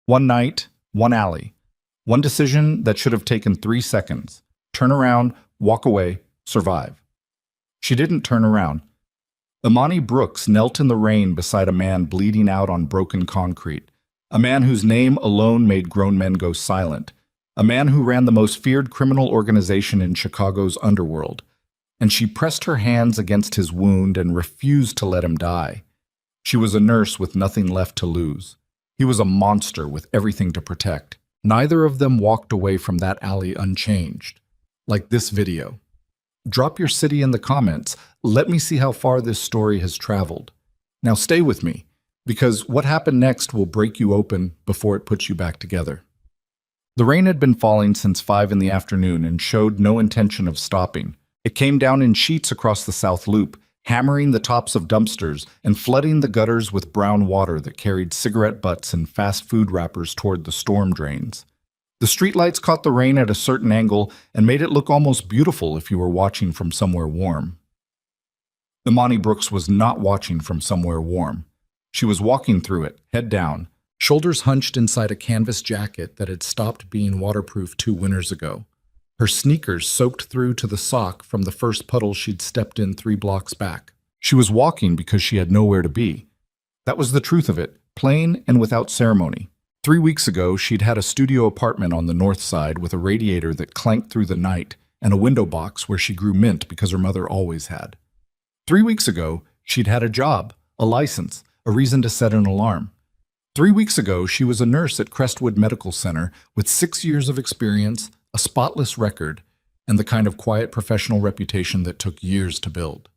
One night, one alley. One decision that should have taken 3 seconds. Turn around, walk away, survive. She didn't turn around. Imani Brooks knelt in the rain beside a man bleeding out on broken concrete. A man whose name alone made grown men go silent. A man who ran the most feared criminal organization in Chicago's underworld. And she pressed her hands against his wound and refused to let him die. She was a nurse with nothing left to lose. He was a monster with everything to protect. Neither of them walked away from that alley unchanged. Like this video. Drop your city in the comments. Let me see how far this story has traveled. Now stay with me, because what happened next will break you open before it puts you back together. The rain had been falling since 5 in the afternoon and showed no intention of stopping. It came down in sheets across the South Loop, hammering the tops of dumpsters and flooding the gutters with brown water that carried cigarette butts and fast food wrappers toward the storm drains. The streetlights caught the rain at a certain angle and made it look almost beautiful if you were watching from somewhere warm. Imani Brooks was not watching from somewhere warm. She was walking through it, head down, shoulders hunched inside a canvas jacket that had stopped being waterproof 2 winters ago. Her sneakers soaked through to the sock from the first puddle she'd stepped in 3 blocks back. She was walking because she had nowhere to be. That was the truth of it, plain and without ceremony. 3 weeks ago, she'd had a studio apartment on the north side with a radiator that clanked through the night and a window box where she grew mint because her mother always had. 3 weeks ago, she'd had a job, a license, a reason to set an alarm. 3 weeks ago, she was a nurse at Crestwood Medical Center with 6 years of experience, a spotless record, and the kind of quiet professional reputation that took years to build.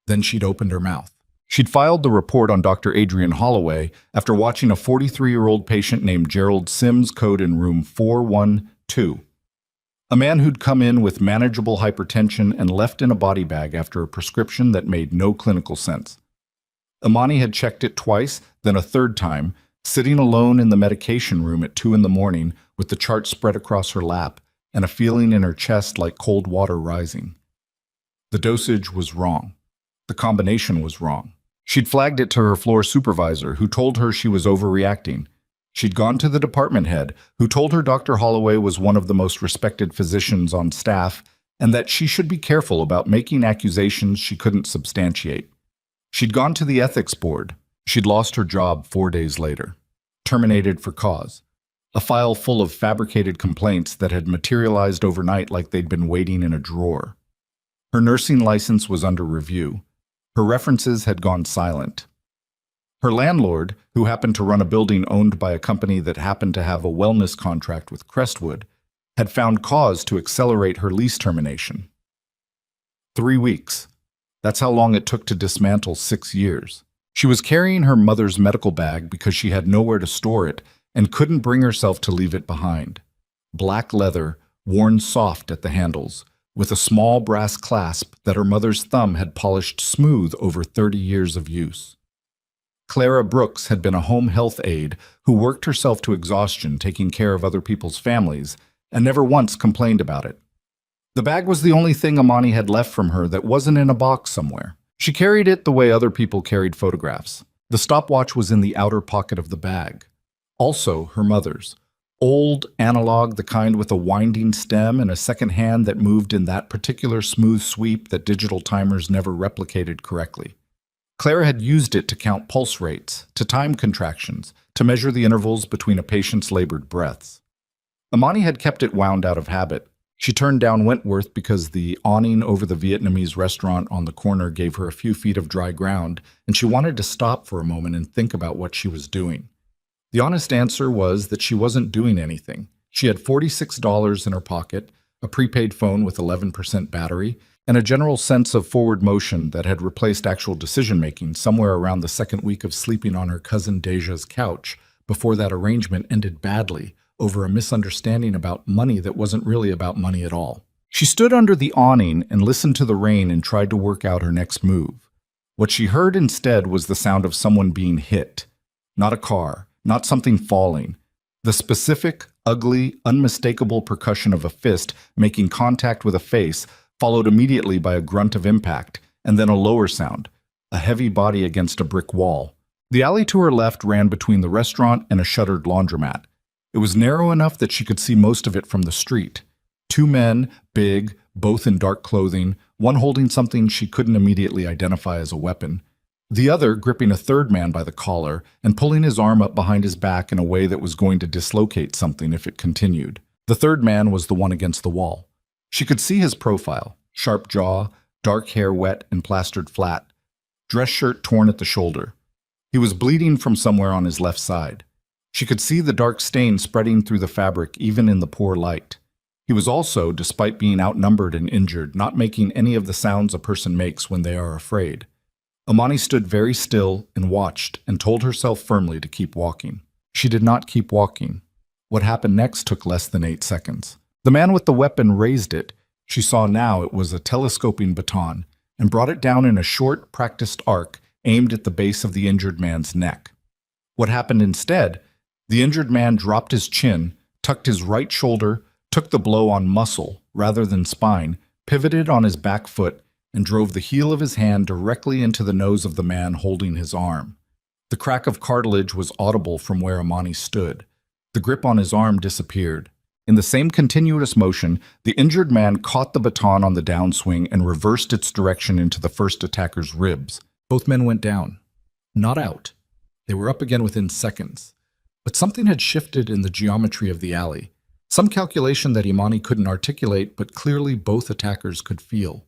Then she'd opened her mouth. She'd filed the report on Dr. Adrian Holloway after watching a 43-year-old patient named Gerald Sims code in room 412. A man who'd come in with manageable hypertension and left in a body bag after a prescription that made no clinical sense. Imani had checked it twice, then a third time, sitting alone in the medication room at 2 in the morning with the chart spread across her lap and a feeling in her chest like cold water rising. The dosage was wrong. The combination was wrong. She'd flagged it to her floor supervisor, who told her she was overreacting. She'd gone to the department head, who told her Dr. Holloway was one of the most respected physicians on staff and that she should be careful about making accusations she couldn't substantiate. She'd gone to the ethics board. She'd lost her job 4 days later, terminated for cause. A file full of fabricated complaints that had materialized overnight like they'd been waiting in a drawer. Her nursing license was under review. Her references had gone silent. Her landlord, who happened to run a building owned by a company that happened to have a wellness contract with Crestwood, had found cause to accelerate her lease termination. 3 weeks. That's how long it took to dismantle 6 years. She was carrying her mother's medical bag because she had nowhere to store it and couldn't bring herself to leave it behind. Black leather, worn soft at the handles, with a small brass clasp that her mother's thumb had polished smooth over 30 years of use. Clara Brooks had been a home health aide who worked herself to exhaustion taking care of other people's families and never once complained about it. The bag was the only thing Imani had left from her that wasn't in a box somewhere. She carried it the way other people carried photographs. The stopwatch was in the outer pocket of the bag. Also her mother's. Old, analog, the kind with a winding stem and a second hand that moved in that particular smooth sweep that digital timers never replicated correctly. Clara had used it to count pulse rates, to time contractions, to measure the intervals between a patient's labored breaths. Imani had kept it wound out of habit. She turned down Wentworth because the awning over the Vietnamese restaurant on the corner gave her a few feet of dry ground, and she wanted to stop for a moment and think about what she was doing. The honest answer was that she wasn't doing anything. She had $46 in her pocket, a prepaid phone with 11% battery, and a general sense of forward motion that had replaced actual decision-making somewhere around the second week of sleeping on her cousin Deja's couch before that arrangement ended badly over a misunderstanding about money that wasn't really about money at all. She stood under the awning and listened to the rain and tried to work out her next move. What she heard instead was the sound of someone being hit. Not a car. Not something falling. The specific, ugly, unmistakable percussion of a fist making contact with a face, followed immediately by a grunt of impact, and then a lower sound, a heavy body against a brick wall. The alley to her left ran between the restaurant and a shuttered laundromat. It was narrow enough that she could see most of it from the street. Two men, big, both in dark clothing, one holding something she couldn't immediately identify as a weapon, the other gripping a third man by the collar and pulling his arm up behind his back in a way that was going to dislocate something if it continued. The third man was the one against the wall. She could see his profile: sharp jaw, dark hair wet and plastered flat, dress shirt torn at the shoulder. He was bleeding from somewhere on his left side. She could see the dark stain spreading through the fabric even in the poor light. He was also, despite being outnumbered and injured, not making any of the sounds a person makes when they are afraid. Amani stood very still and watched and told herself firmly to keep walking. She did not keep walking. What happened next took less than 8 seconds. The man with the weapon raised it. She saw now it was a telescoping baton, and brought it down in a short, practiced arc aimed at the base of the injured man's neck. What happened instead? The injured man dropped his chin, tucked his right shoulder, took the blow on muscle rather than spine, pivoted on his back foot, and drove the heel of his hand directly into the nose of the man holding his arm. The crack of cartilage was audible from where Amani stood. The grip on his arm disappeared. In the same continuous motion, the injured man caught the baton on the downswing and reversed its direction into the first attacker's ribs. Both men went down. Not out. They were up again within seconds. But something had shifted in the geometry of the alley. Some calculation that Imani couldn't articulate, but clearly both attackers could feel.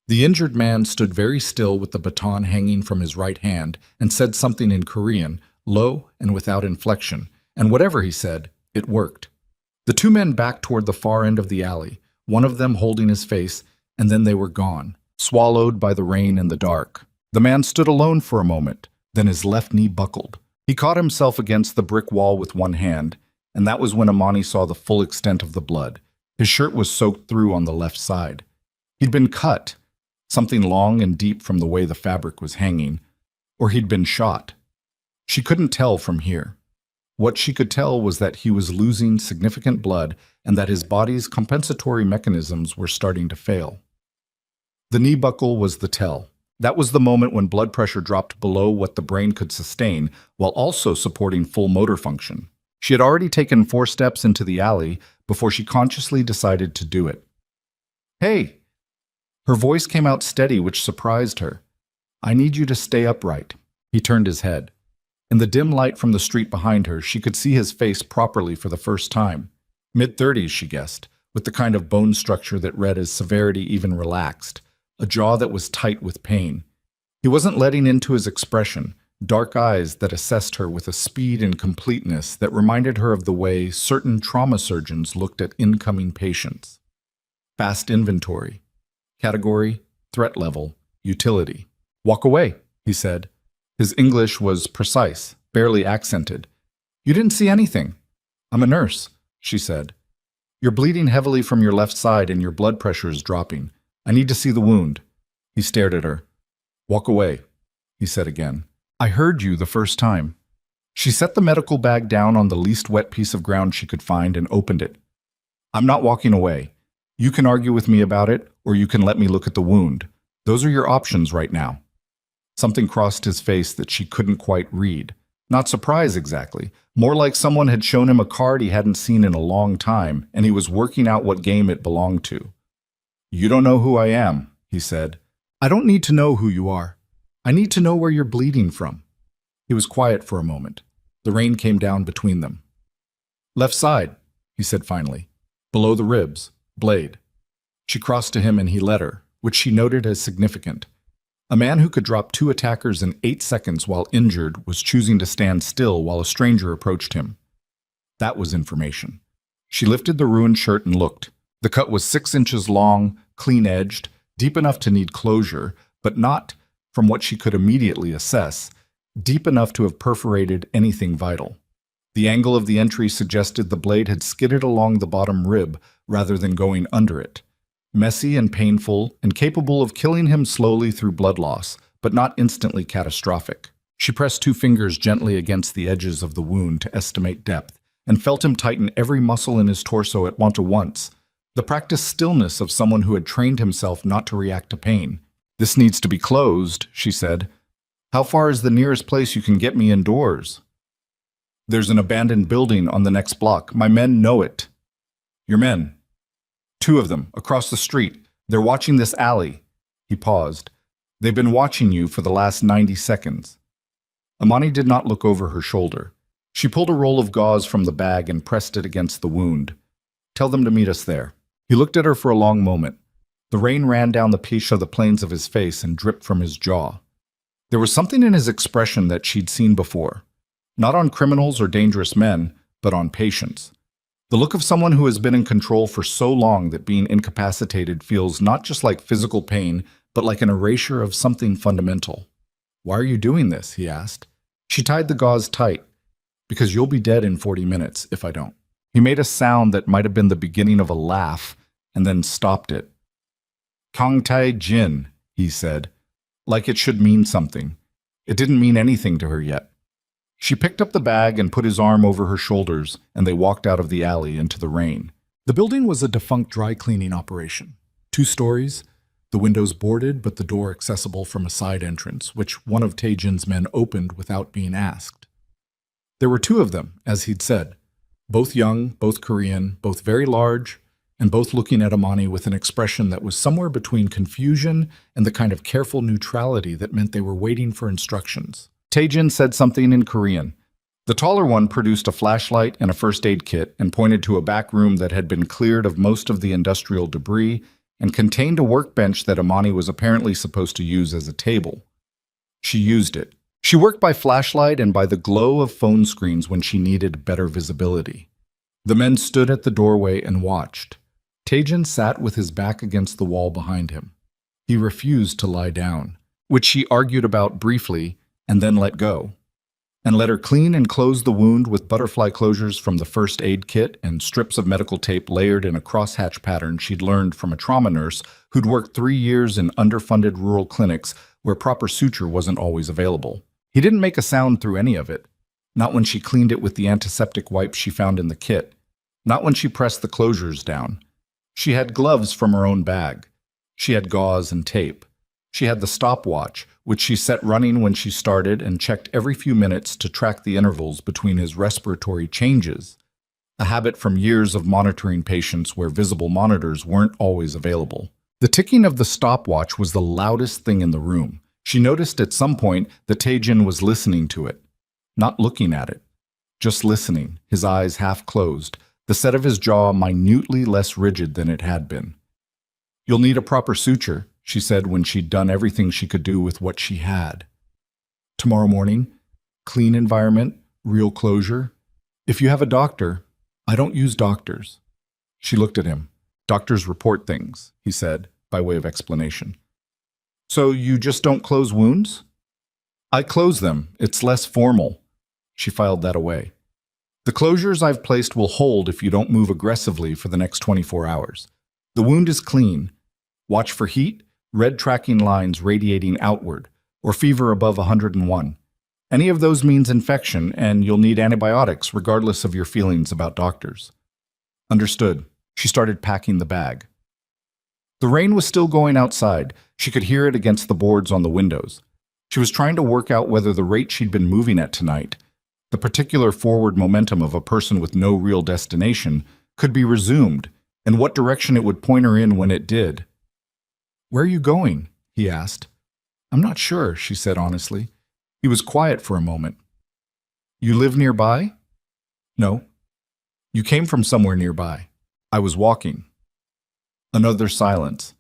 The injured man stood very still with the baton hanging from his right hand and said something in Korean, low and without inflection, and whatever he said, it worked. The two men backed toward the far end of the alley, one of them holding his face, and then they were gone, swallowed by the rain and the dark. The man stood alone for a moment, then his left knee buckled. He caught himself against the brick wall with one hand, and that was when Amani saw the full extent of the blood. His shirt was soaked through on the left side. He'd been cut, something long and deep from the way the fabric was hanging, or he'd been shot. She couldn't tell from here. What she could tell was that he was losing significant blood and that his body's compensatory mechanisms were starting to fail. The knee buckle was the tell. That was the moment when blood pressure dropped below what the brain could sustain, while also supporting full motor function. She had already taken 4 steps into the alley before she consciously decided to do it. "Hey!" Her voice came out steady, which surprised her. "I need you to stay upright." He turned his head. In the dim light from the street behind her, she could see his face properly for the first time. Mid-30s, she guessed, with the kind of bone structure that read as severity even relaxed, a jaw that was tight with pain. He wasn't letting into his expression, dark eyes that assessed her with a speed and completeness that reminded her of the way certain trauma surgeons looked at incoming patients. Fast inventory. Category, threat level, utility. "Walk away," he said. His English was precise, barely accented. "You didn't see anything." "I'm a nurse," she said. "You're bleeding heavily from your left side and your blood pressure is dropping. I need to see the wound." He stared at her. "Walk away," he said again. "I heard you the first time." She set the medical bag down on the least wet piece of ground she could find and opened it. "I'm not walking away. You can argue with me about it, or you can let me look at the wound. Those are your options right now." Something crossed his face that she couldn't quite read. Not surprise exactly. More like someone had shown him a card he hadn't seen in a long time, and he was working out what game it belonged to. "You don't know who I am," he said. "I don't need to know who you are. I need to know where you're bleeding from." He was quiet for a moment. The rain came down between them. "Left side," he said finally. "Below the ribs. Blade." She crossed to him and he let her, which she noted as significant. A man who could drop 2 attackers in 8 seconds while injured was choosing to stand still while a stranger approached him. That was information. She lifted the ruined shirt and looked. The cut was 6 inches long, clean-edged, deep enough to need closure, but not, from what she could immediately assess, deep enough to have perforated anything vital. The angle of the entry suggested the blade had skidded along the bottom rib rather than going under it. Messy and painful, and capable of killing him slowly through blood loss, but not instantly catastrophic. She pressed 2 fingers gently against the edges of the wound to estimate depth, and felt him tighten every muscle in his torso at once, the practiced stillness of someone who had trained himself not to react to pain. "This needs to be closed," she said. "How far is the nearest place you can get me indoors?" There's an abandoned building on the next block. My men know it. Your men. Two of them, across the street. They're watching this alley. He paused. They've been watching you for the last 90 seconds. Amani did not look over her shoulder. She pulled a roll of gauze from the bag and pressed it against the wound. Tell them to meet us there. He looked at her for a long moment. The rain ran down the piche of the planes of his face and dripped from his jaw. There was something in his expression that she'd seen before. Not on criminals or dangerous men, but on patients. The look of someone who has been in control for so long that being incapacitated feels not just like physical pain, but like an erasure of something fundamental. Why are you doing this? He asked. She tied the gauze tight. Because you'll be dead in 40 minutes if I don't. He made a sound that might have been the beginning of a laugh, and then stopped it. Kang Tai Jin, he said, like it should mean something. It didn't mean anything to her yet. She picked up the bag and put his arm over her shoulders, and they walked out of the alley into the rain. The building was a defunct dry cleaning operation. 2 stories, the windows boarded but the door accessible from a side entrance, which one of Tae-jin's men opened without being asked. There were 2 of them, as he'd said, both young, both Korean, both very large, and both looking at Amani with an expression that was somewhere between confusion and the kind of careful neutrality that meant they were waiting for instructions. Tae-jin said something in Korean. The taller one produced a flashlight and a first aid kit and pointed to a back room that had been cleared of most of the industrial debris and contained a workbench that Amani was apparently supposed to use as a table. She used it. She worked by flashlight and by the glow of phone screens when she needed better visibility. The men stood at the doorway and watched. Tae-jin sat with his back against the wall behind him. He refused to lie down, which she argued about briefly and then let go, and let her clean and close the wound with butterfly closures from the first aid kit and strips of medical tape layered in a crosshatch pattern she'd learned from a trauma nurse who'd worked 3 years in underfunded rural clinics where proper suture wasn't always available. He didn't make a sound through any of it, not when she cleaned it with the antiseptic wipes she found in the kit, not when she pressed the closures down. She had gloves from her own bag. She had gauze and tape. She had the stopwatch, which she set running when she started and checked every few minutes to track the intervals between his respiratory changes, a habit from years of monitoring patients where visible monitors weren't always available. The ticking of the stopwatch was the loudest thing in the room. She noticed at some point that Tae-jin was listening to it, not looking at it, just listening, his eyes half closed, the set of his jaw minutely less rigid than it had been. "You'll need a proper suture," she said when she'd done everything she could do with what she had. "Tomorrow morning, clean environment, real closure. If you have a doctor, I don't use doctors." She looked at him. "Doctors report things," he said, by way of explanation. "So you just don't close wounds?" "I close them. It's less formal." She filed that away. "The closures I've placed will hold if you don't move aggressively for the next 24 hours. The wound is clean. Watch for heat, red tracking lines radiating outward, or fever above 101. Any of those means infection, and you'll need antibiotics regardless of your feelings about doctors." "Understood." She started packing the bag. The rain was still going outside. She could hear it against the boards on the windows. She was trying to work out whether the rate she'd been moving at tonight, the particular forward momentum of a person with no real destination, could be resumed, and what direction it would point her in when it did. "Where are you going?" he asked. "I'm not sure," she said honestly. He was quiet for a moment. "You live nearby?" "No." "You came from somewhere nearby." "I was walking." Another silence.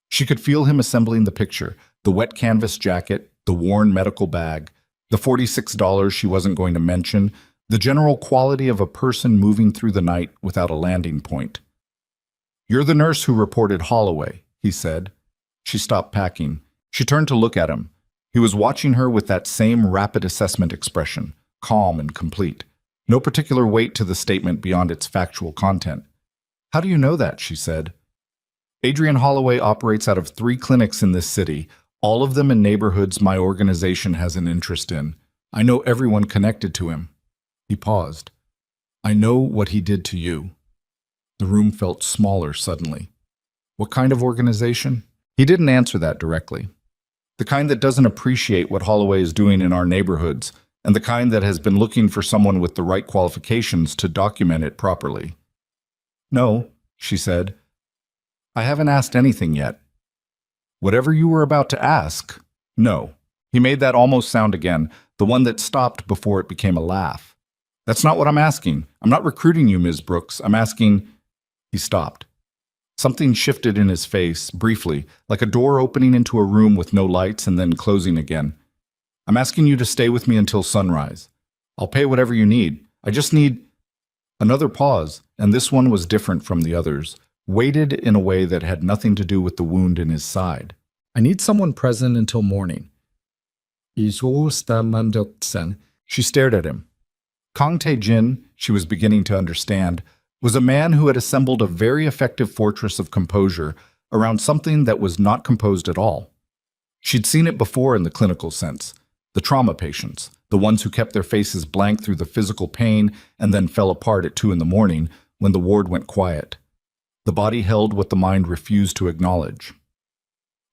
She could feel him assembling the picture, the wet canvas jacket, the worn medical bag, the $46 she wasn't going to mention, the general quality of a person moving through the night without a landing point. "You're the nurse who reported Holloway," he said. She stopped packing. She turned to look at him. He was watching her with that same rapid assessment expression, calm and complete. No particular weight to the statement beyond its factual content. "How do you know that?" she said. "Adrian Holloway operates out of 3 clinics in this city, all of them in neighborhoods my organization has an interest in. I know everyone connected to him." He paused. "I know what he did to you." The room felt smaller suddenly. "What kind of organization?" He didn't answer that directly. "The kind that doesn't appreciate what Holloway is doing in our neighborhoods, and the kind that has been looking for someone with the right qualifications to document it properly. No, she said. I haven't asked anything yet. Whatever you were about to ask? No. He made that almost sound again, the one that stopped before it became a laugh. That's not what I'm asking. I'm not recruiting you, Ms. Brooks. I'm asking... He stopped. Something shifted in his face, briefly, like a door opening into a room with no lights and then closing again. I'm asking you to stay with me until sunrise. I'll pay whatever you need. I just need... Another pause, and this one was different from the others, weighted in a way that had nothing to do with the wound in his side. I need someone present until morning. She stared at him. Kang Tae-jin, she was beginning to understand, was a man who had assembled a very effective fortress of composure around something that was not composed at all. She'd seen it before in the clinical sense, the trauma patients, the ones who kept their faces blank through the physical pain and then fell apart at 2 a.m. when the ward went quiet. The body held what the mind refused to acknowledge.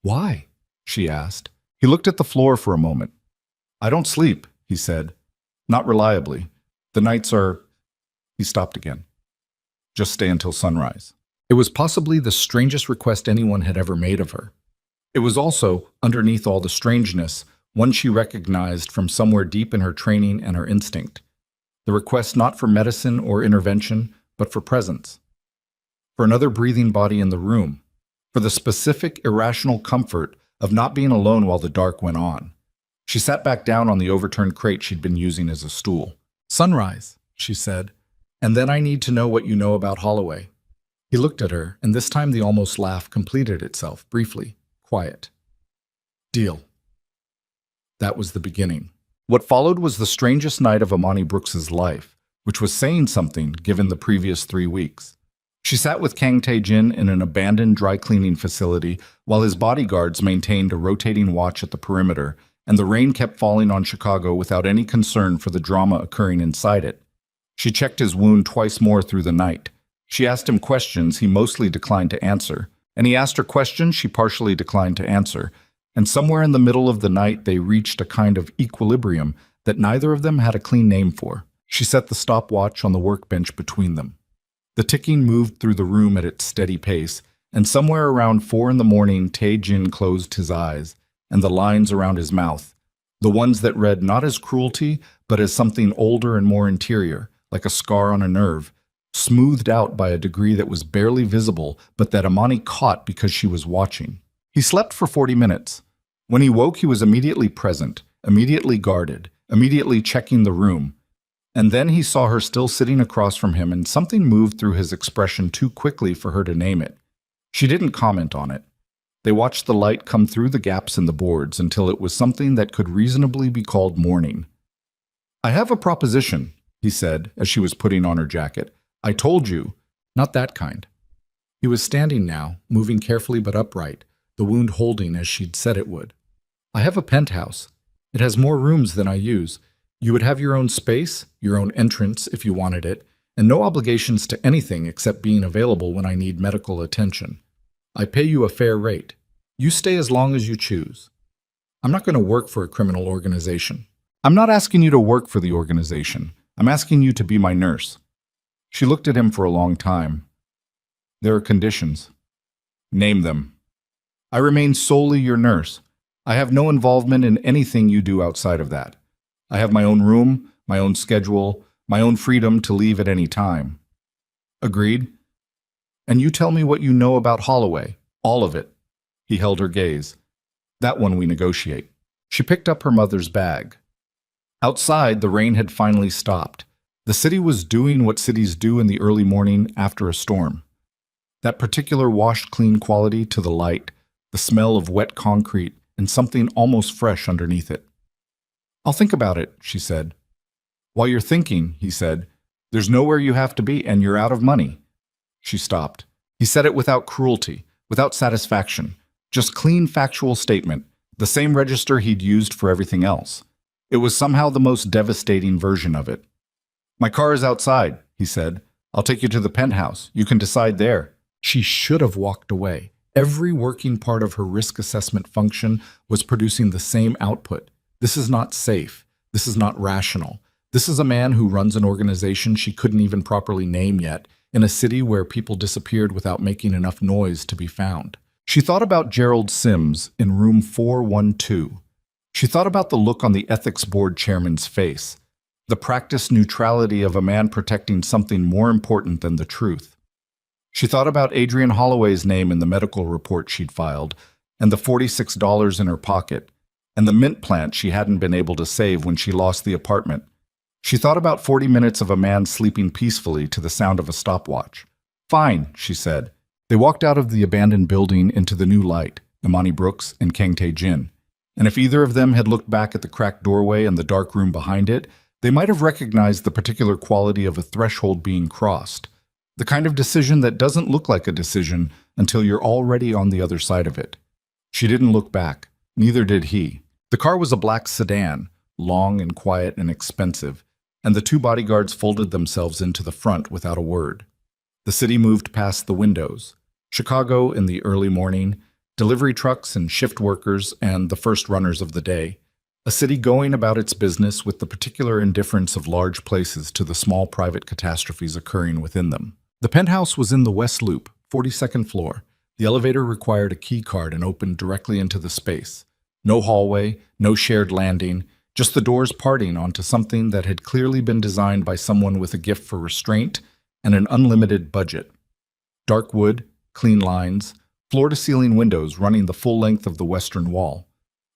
Why? She asked. He looked at the floor for a moment. I don't sleep, he said. Not reliably. The nights are... He stopped again. Just stay until sunrise. It was possibly the strangest request anyone had ever made of her. It was also, underneath all the strangeness, one she recognized from somewhere deep in her training and her instinct. The request not for medicine or intervention, but for presence. For another breathing body in the room. For the specific, irrational comfort of not being alone while the dark went on. She sat back down on the overturned crate she'd been using as a stool. Sunrise, she said, and then I need to know what you know about Holloway. He looked at her, and this time the almost laugh completed itself, briefly, quiet. Deal. That was the beginning. What followed was the strangest night of Amani Brooks's life, which was saying something given the previous 3 weeks. She sat with Kang Tae-jin in an abandoned dry cleaning facility while his bodyguards maintained a rotating watch at the perimeter, and the rain kept falling on Chicago without any concern for the drama occurring inside it. She checked his wound twice more through the night. She asked him questions he mostly declined to answer, and he asked her questions she partially declined to answer, and somewhere in the middle of the night they reached a kind of equilibrium that neither of them had a clean name for. She set the stopwatch on the workbench between them. The ticking moved through the room at its steady pace, and somewhere around 4 a.m. Tae-jin closed his eyes, and the lines around his mouth, the ones that read not as cruelty, but as something older and more interior, like a scar on a nerve, smoothed out by a degree that was barely visible, but that Amani caught because she was watching. He slept for 40 minutes. When he woke, he was immediately present, immediately guarded, immediately checking the room. And then he saw her still sitting across from him, and something moved through his expression too quickly for her to name it. She didn't comment on it. They watched the light come through the gaps in the boards until it was something that could reasonably be called morning. I have a proposition, he said as she was putting on her jacket. I told you. Not that kind. He was standing now, moving carefully but upright, the wound holding as she'd said it would. I have a penthouse. It has more rooms than I use. You would have your own space, your own entrance if you wanted it, and no obligations to anything except being available when I need medical attention. I pay you a fair rate. You stay as long as you choose. I'm not going to work for a criminal organization. I'm not asking you to work for the organization. I'm asking you to be my nurse. She looked at him for a long time. There are conditions. Name them. I remain solely your nurse. I have no involvement in anything you do outside of that. I have my own room, my own schedule, my own freedom to leave at any time. Agreed? And you tell me what you know about Holloway. All of it. He held her gaze. That one we negotiate. She picked up her mother's bag. Outside, the rain had finally stopped. The city was doing what cities do in the early morning after a storm. That particular washed clean quality to the light, the smell of wet concrete, and something almost fresh underneath it. I'll think about it, she said. While you're thinking, he said, there's nowhere you have to be and you're out of money. She stopped. He said it without cruelty, without satisfaction, just clean factual statement, the same register he'd used for everything else. It was somehow the most devastating version of it. My car is outside, he said. I'll take you to the penthouse. You can decide there. She should have walked away. Every working part of her risk assessment function was producing the same output. This is not safe. This is not rational. This is a man who runs an organization she couldn't even properly name yet, in a city where people disappeared without making enough noise to be found. She thought about Gerald Sims in room 412. She thought about the look on the ethics board chairman's face, the practiced neutrality of a man protecting something more important than the truth. She thought about Adrian Holloway's name in the medical report she'd filed, and the $46 in her pocket, and the mint plant she hadn't been able to save when she lost the apartment. She thought about 40 minutes of a man sleeping peacefully to the sound of a stopwatch. "Fine," she said. They walked out of the abandoned building into the new light, Imani Brooks and Kang Tae-jin. And if either of them had looked back at the cracked doorway and the dark room behind it, they might have recognized the particular quality of a threshold being crossed. The kind of decision that doesn't look like a decision until you're already on the other side of it. She didn't look back. Neither did he. The car was a black sedan, long and quiet and expensive, and the two bodyguards folded themselves into the front without a word. The city moved past the windows. Chicago in the early morning, delivery trucks and shift workers and the first runners of the day. A city going about its business with the particular indifference of large places to the small private catastrophes occurring within them. The penthouse was in the West Loop, 42nd floor. The elevator required a key card and opened directly into the space. No hallway, no shared landing, just the doors parting onto something that had clearly been designed by someone with a gift for restraint and an unlimited budget. Dark wood, clean lines, floor-to-ceiling windows running the full length of the western wall.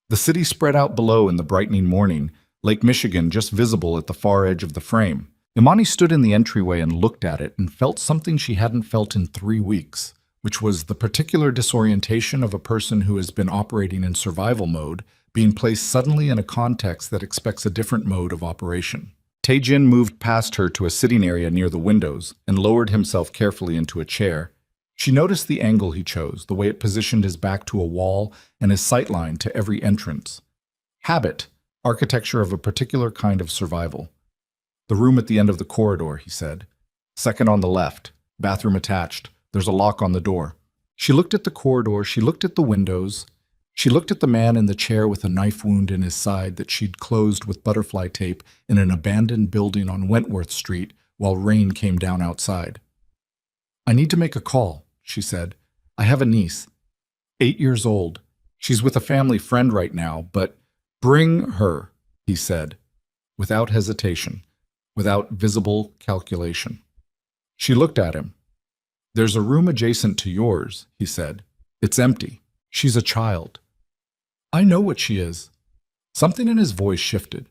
The city spread out below in the brightening morning, Lake Michigan just visible at the far edge of the frame. Imani stood in the entryway and looked at it and felt something she hadn't felt in 3 weeks, which was the particular disorientation of a person who has been operating in survival mode, being placed suddenly in a context that expects a different mode of operation. Tae-jin moved past her to a sitting area near the windows and lowered himself carefully into a chair. She noticed the angle he chose, the way it positioned his back to a wall and his sightline to every entrance. Habit, architecture of a particular kind of survival. "The room at the end of the corridor," he said. "Second on the left, bathroom attached. There's a lock on the door." She looked at the corridor, she looked at the windows. She looked at the man in the chair with a knife wound in his side that she'd closed with butterfly tape in an abandoned building on Wentworth Street while rain came down outside. "I need to make a call," she said. "I have a niece, 8 years old. She's with a family friend right now, but bring her," he said, without hesitation, without visible calculation. She looked at him. "There's a room adjacent to yours," he said. "It's empty. She's a child." "I know what she is." Something in his voice shifted.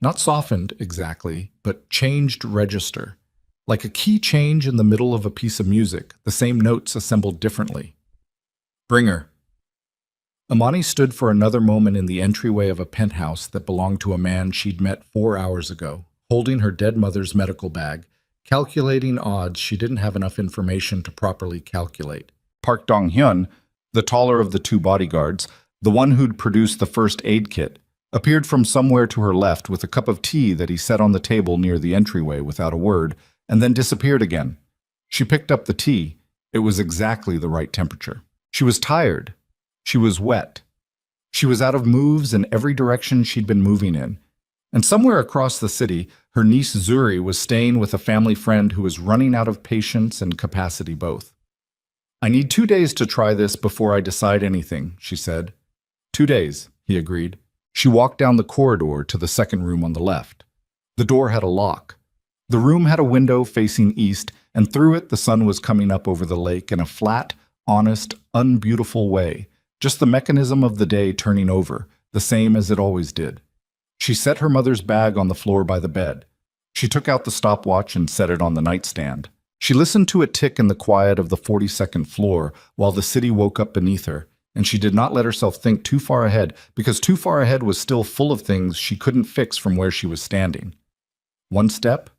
Not softened exactly, but changed register. Like a key change in the middle of a piece of music, the same notes assembled differently. "Bring her." Imani stood for another moment in the entryway of a penthouse that belonged to a man she'd met 4 hours ago, holding her dead mother's medical bag, calculating odds she didn't have enough information to properly calculate. Park Dong-hyun, the taller of the two bodyguards, the one who'd produced the first aid kit, appeared from somewhere to her left with a cup of tea that he set on the table near the entryway without a word, and then disappeared again. She picked up the tea. It was exactly the right temperature. She was tired. She was wet. She was out of moves in every direction she'd been moving in. And somewhere across the city, her niece Zuri was staying with a family friend who was running out of patience and capacity both. "I need 2 days to try this before I decide anything," she said. 2 days, he agreed. She walked down the corridor to the second room on the left. The door had a lock. The room had a window facing east, and through it the sun was coming up over the lake in a flat, honest, unbeautiful way, just the mechanism of the day turning over, the same as it always did. She set her mother's bag on the floor by the bed. She took out the stopwatch and set it on the nightstand. She listened to it tick in the quiet of the 42nd floor while the city woke up beneath her, and she did not let herself think too far ahead, because too far ahead was still full of things she couldn't fix from where she was standing. One step,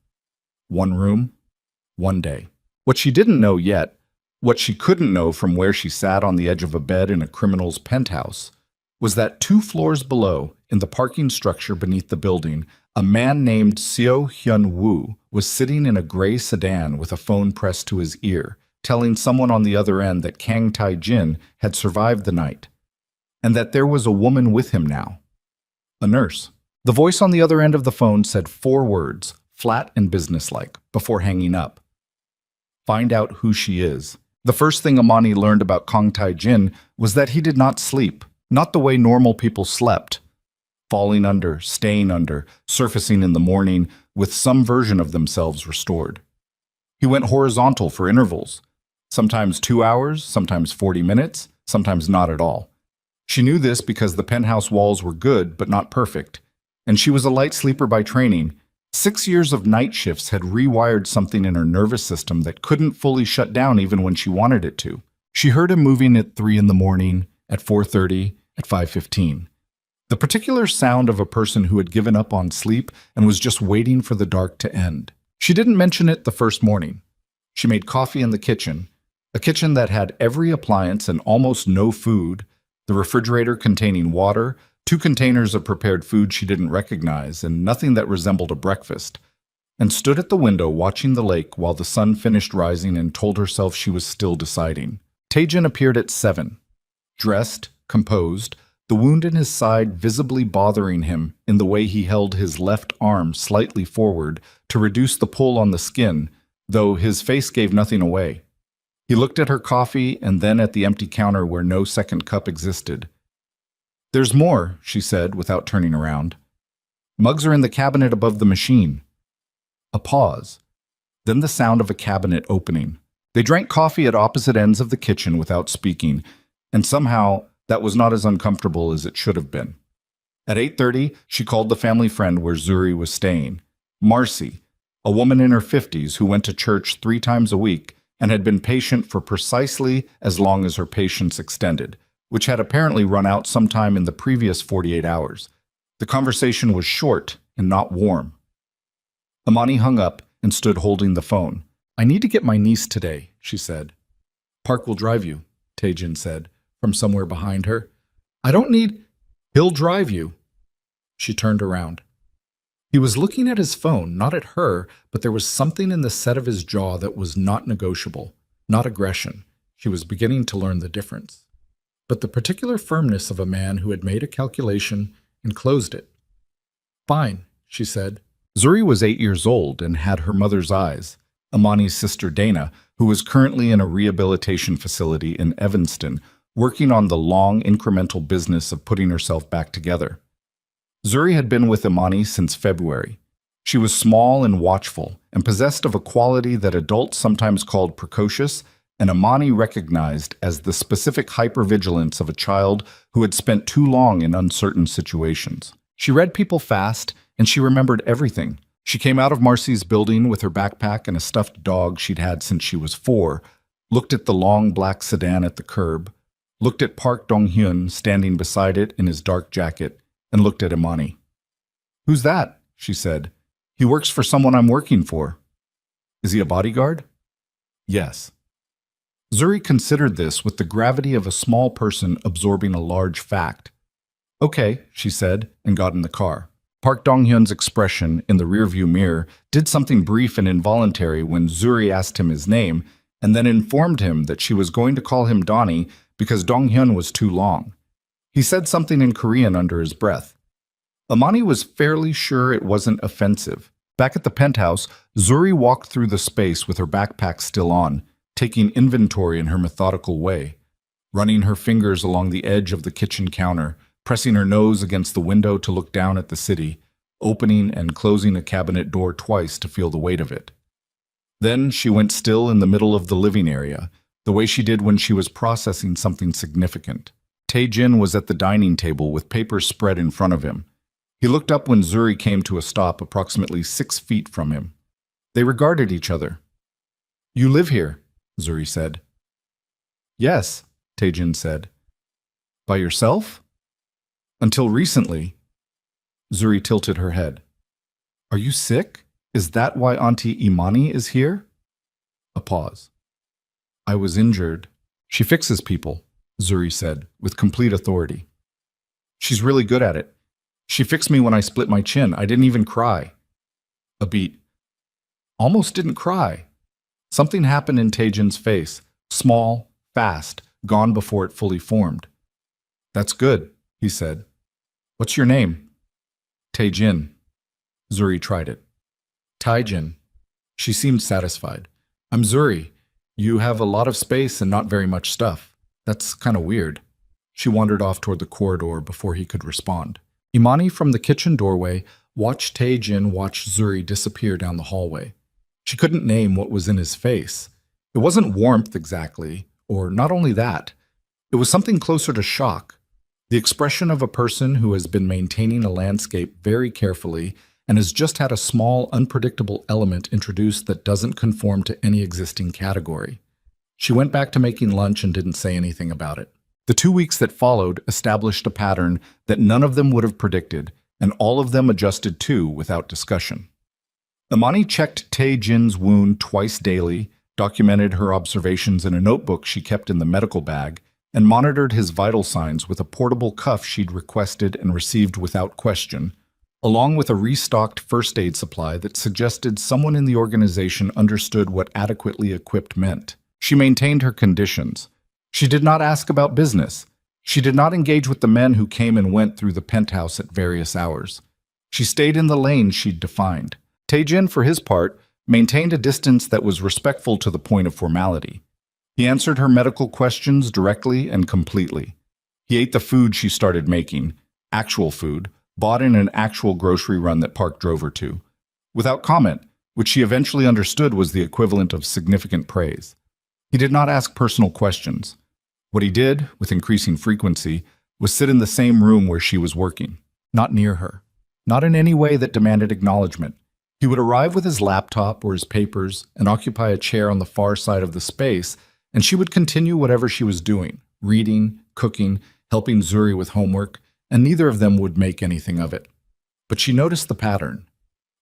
one room, one day. What she didn't know yet, what she couldn't know from where she sat on the edge of a bed in a criminal's penthouse, was that 2 floors below, in the parking structure beneath the building, a man named Seo Hyun-woo was sitting in a gray sedan with a phone pressed to his ear, telling someone on the other end that Kang Tae-jin had survived the night, and that there was a woman with him now. A nurse. The voice on the other end of the phone said 4 words, flat and businesslike, before hanging up. Find out who she is. The first thing Amani learned about Kong Tai-jin was that he did not sleep, not the way normal people slept. Falling under, staying under, surfacing in the morning, with some version of themselves restored. He went horizontal for intervals, sometimes 2 hours, sometimes 40 minutes, sometimes not at all. She knew this because the penthouse walls were good but not perfect, and she was a light sleeper by training. 6 years of night shifts had rewired something in her nervous system that couldn't fully shut down even when she wanted it to. She heard him moving at 3 in the morning, at 4:30, at 5:15. The particular sound of a person who had given up on sleep and was just waiting for the dark to end. She didn't mention it the first morning. She made coffee in the kitchen, a kitchen that had every appliance and almost no food, the refrigerator containing water, 2 containers of prepared food she didn't recognize, and nothing that resembled a breakfast, and stood at the window watching the lake while the sun finished rising and told herself she was still deciding. Taejin appeared at 7, dressed, composed, the wound in his side visibly bothering him in the way he held his left arm slightly forward to reduce the pull on the skin, though his face gave nothing away. He looked at her coffee and then at the empty counter where no second cup existed. "There's more," she said without turning around. "Mugs are in the cabinet above the machine." A pause, then the sound of a cabinet opening. They drank coffee at opposite ends of the kitchen without speaking, and somehow that was not as uncomfortable as it should have been. At 8:30, she called the family friend where Zuri was staying, Marcy, a woman in her 50s who went to church 3 times a week and had been patient for precisely as long as her patience extended, which had apparently run out sometime in the previous 48 hours. The conversation was short and not warm. Amani hung up and stood holding the phone. "I need to get my niece today," she said. "Park will drive you," Taejin said, from somewhere behind her. "I don't need—" "He'll drive you." She turned around. He was looking at his phone, not at her, but there was something in the set of his jaw that was not negotiable, not aggression. She was beginning to learn the difference. But the particular firmness of a man who had made a calculation and closed it. "Fine," she said. Zuri was 8 years old and had her mother's eyes. Amani's sister Dana, who was currently in a rehabilitation facility in Evanston, working on the long, incremental business of putting herself back together. Zuri had been with Amani since February. She was small and watchful, and possessed of a quality that adults sometimes called precocious, and Amani recognized as the specific hypervigilance of a child who had spent too long in uncertain situations. She read people fast, and she remembered everything. She came out of Marcy's building with her backpack and a stuffed dog she'd had since she was 4, looked at the long black sedan at the curb, looked at Park Dong-hyun standing beside it in his dark jacket, and looked at Amani. "Who's that?" she said. "He works for someone I'm working for." "Is he a bodyguard?" "Yes." Zuri considered this with the gravity of a small person absorbing a large fact. "Okay," she said, and got in the car. Park Dong-hyun's expression in the rearview mirror did something brief and involuntary when Zuri asked him his name, and then informed him that she was going to call him Donnie because Dong-hyun was too long. He said something in Korean under his breath. Amani was fairly sure it wasn't offensive. Back at the penthouse, Zuri walked through the space with her backpack still on, taking inventory in her methodical way, running her fingers along the edge of the kitchen counter, pressing her nose against the window to look down at the city, opening and closing a cabinet door twice to feel the weight of it. Then she went still in the middle of the living area, the way she did when she was processing something significant. Taejin was at the dining table with papers spread in front of him. He looked up when Zuri came to a stop approximately 6 feet from him. They regarded each other. "You live here," Zuri said. "Yes," Taejin said. "By yourself?" "Until recently." Zuri tilted her head. "Are you sick? Is that why Auntie Imani is here?" A pause. "I was injured." "She fixes people," Zuri said, with complete authority. "She's really good at it. She fixed me when I split my chin. I didn't even cry." A beat. "Almost didn't cry." Something happened in Taejin's face, small, fast, gone before it fully formed. "That's good," he said. "What's your name?" Tae-jin. Zuri tried it. Tae-jin. She seemed satisfied. I'm Zuri. You have a lot of space and not very much stuff. That's kind of weird. She wandered off toward the corridor before he could respond. Imani from the kitchen doorway watched Tae-jin watch Zuri disappear down the hallway. She couldn't name what was in his face. It wasn't warmth exactly, or not only that. It was something closer to shock. The expression of a person who has been maintaining a landscape very carefully and has just had a small, unpredictable element introduced that doesn't conform to any existing category. She went back to making lunch and didn't say anything about it. The 2 weeks that followed established a pattern that none of them would have predicted, and all of them adjusted to without discussion. Imani checked Tae-jin's wound twice daily, documented her observations in a notebook she kept in the medical bag, and monitored his vital signs with a portable cuff she'd requested and received without question, along with a restocked first aid supply that suggested someone in the organization understood what adequately equipped meant. She maintained her conditions. She did not ask about business. She did not engage with the men who came and went through the penthouse at various hours. She stayed in the lane she'd defined. Tae-jin, for his part, maintained a distance that was respectful to the point of formality. He answered her medical questions directly and completely. He ate the food she started making, actual food, bought in an actual grocery run that Park drove her to, without comment, which she eventually understood was the equivalent of significant praise. He did not ask personal questions. What he did, with increasing frequency, was sit in the same room where she was working, not near her, not in any way that demanded acknowledgement. He would arrive with his laptop or his papers and occupy a chair on the far side of the space, and she would continue whatever she was doing, reading, cooking, helping Zuri with homework, and neither of them would make anything of it. But she noticed the pattern.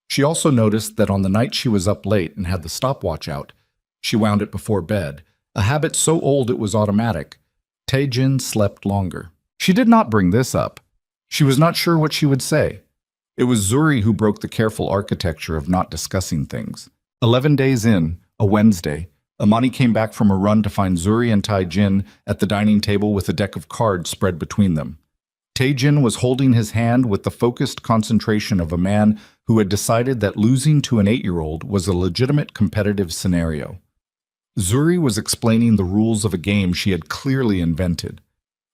She also noticed that on the night she was up late and had the stopwatch out, she wound it before bed, a habit so old it was automatic. Tae-jin slept longer. She did not bring this up. She was not sure what she would say. It was Zuri who broke the careful architecture of not discussing things. 11 days in, a Wednesday, Imani came back from a run to find Zuri and Tae-jin at the dining table with a deck of cards spread between them. Tae-jin was holding his hand with the focused concentration of a man who had decided that losing to an 8-year-old was a legitimate competitive scenario. Zuri was explaining the rules of a game she had clearly invented.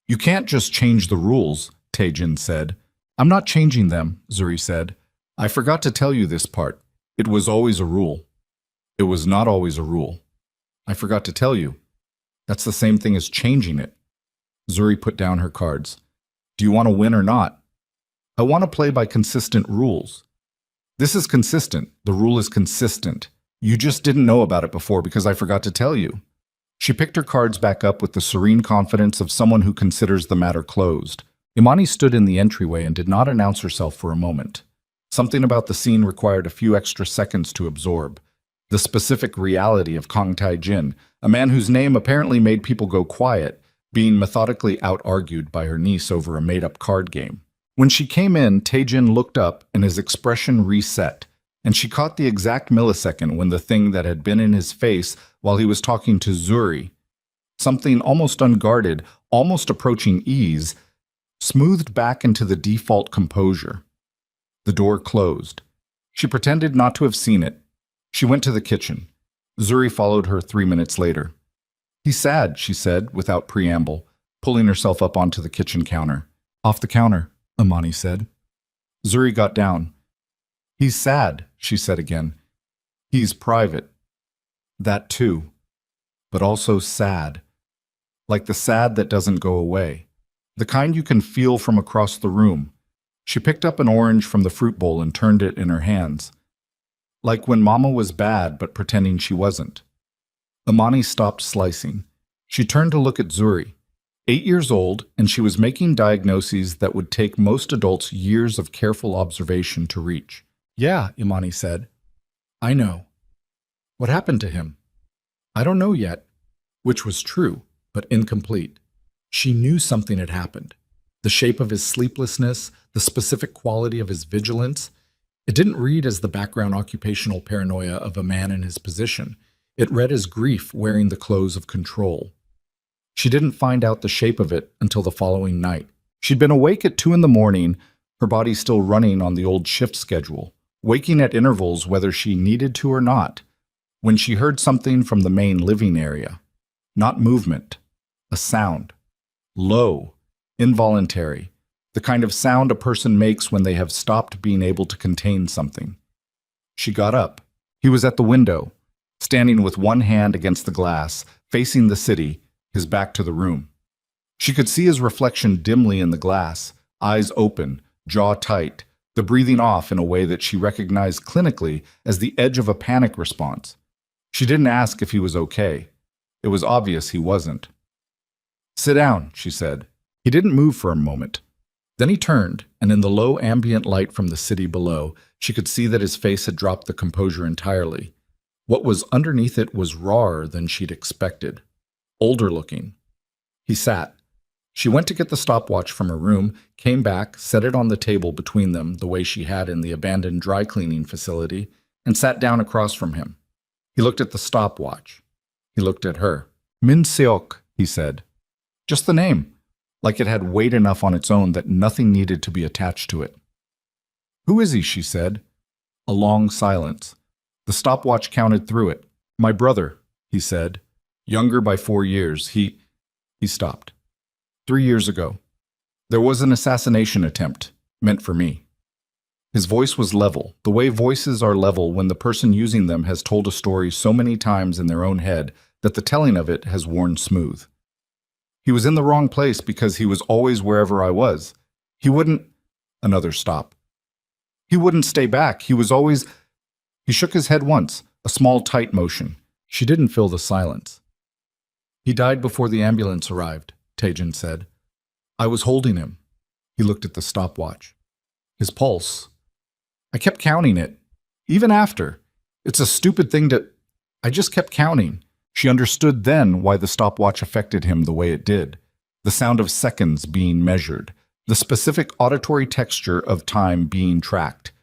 You can't just change the rules, Tae-jin said. I'm not changing them, Zuri said. I forgot to tell you this part. It was always a rule. It was not always a rule. I forgot to tell you. That's the same thing as changing it. Zuri put down her cards. Do you want to win or not? I want to play by consistent rules. This is consistent. The rule is consistent. You just didn't know about it before because I forgot to tell you. She picked her cards back up with the serene confidence of someone who considers the matter closed. Imani stood in the entryway and did not announce herself for a moment. Something about the scene required a few extra seconds to absorb. The specific reality of Kang Tae-jin, a man whose name apparently made people go quiet, being methodically out-argued by her niece over a made-up card game. When she came in, Tae-jin looked up and his expression reset, and she caught the exact millisecond when the thing that had been in his face while he was talking to Zuri, something almost unguarded, almost approaching ease, smoothed back into the default composure. The door closed. She pretended not to have seen it. She went to the kitchen. Zuri followed her 3 minutes later. He's sad, she said, without preamble, pulling herself up onto the kitchen counter. Off the counter, Imani said. Zuri got down. He's sad, she said again. He's private. That too. But also sad. Like the sad that doesn't go away. The kind you can feel from across the room. She picked up an orange from the fruit bowl and turned it in her hands. Like when Mama was bad but pretending she wasn't. Imani stopped slicing. She turned to look at Zuri. 8 years old, and she was making diagnoses that would take most adults years of careful observation to reach. Yeah, Imani said. I know. What happened to him? I don't know yet. Which was true, but incomplete. She knew something had happened. The shape of his sleeplessness, the specific quality of his vigilance. It didn't read as the background occupational paranoia of a man in his position. It read as grief wearing the clothes of control. She didn't find out the shape of it until the following night. She'd been awake at 2 in the morning her body still running on the old shift schedule, waking at intervals whether she needed to or not, when she heard something from the main living area. Not movement, a sound. Low, involuntary, the kind of sound a person makes when they have stopped being able to contain something. She got up. He was at the window, standing with one hand against the glass, facing the city, his back to the room. She could see his reflection dimly in the glass, eyes open, jaw tight, the breathing off in a way that she recognized clinically as the edge of a panic response. She didn't ask if he was okay. It was obvious he wasn't. "Sit down," she said. He didn't move for a moment. Then he turned, and in the low ambient light from the city below, she could see that his face had dropped the composure entirely. What was underneath it was rawer than she'd expected. Older looking. He sat. She went to get the stopwatch from her room, came back, set it on the table between them the way she had in the abandoned dry cleaning facility, and sat down across from him. He looked at the stopwatch. He looked at her. "Min Seok," he said. Just the name, like it had weight enough on its own that nothing needed to be attached to it. "Who is he?" she said. A long silence. The stopwatch counted through it. "My brother," he said. "Younger by 4 years. He stopped. 3 years ago. There was an assassination attempt, meant for me." His voice was level, the way voices are level when the person using them has told a story so many times in their own head that the telling of it has worn smooth. "He was in the wrong place because he was always wherever I was. He wouldn't—" Another stop. "He wouldn't stay back. He was always—" He shook his head once, a small tight motion. She didn't fill the silence. "He died before the ambulance arrived," Taejin said. "I was holding him." He looked at the stopwatch. His pulse. "I kept counting it. Even after. It's a stupid thing to— I just kept counting." She understood then why the stopwatch affected him the way it did. The sound of seconds being measured. The specific auditory texture of time being tracked.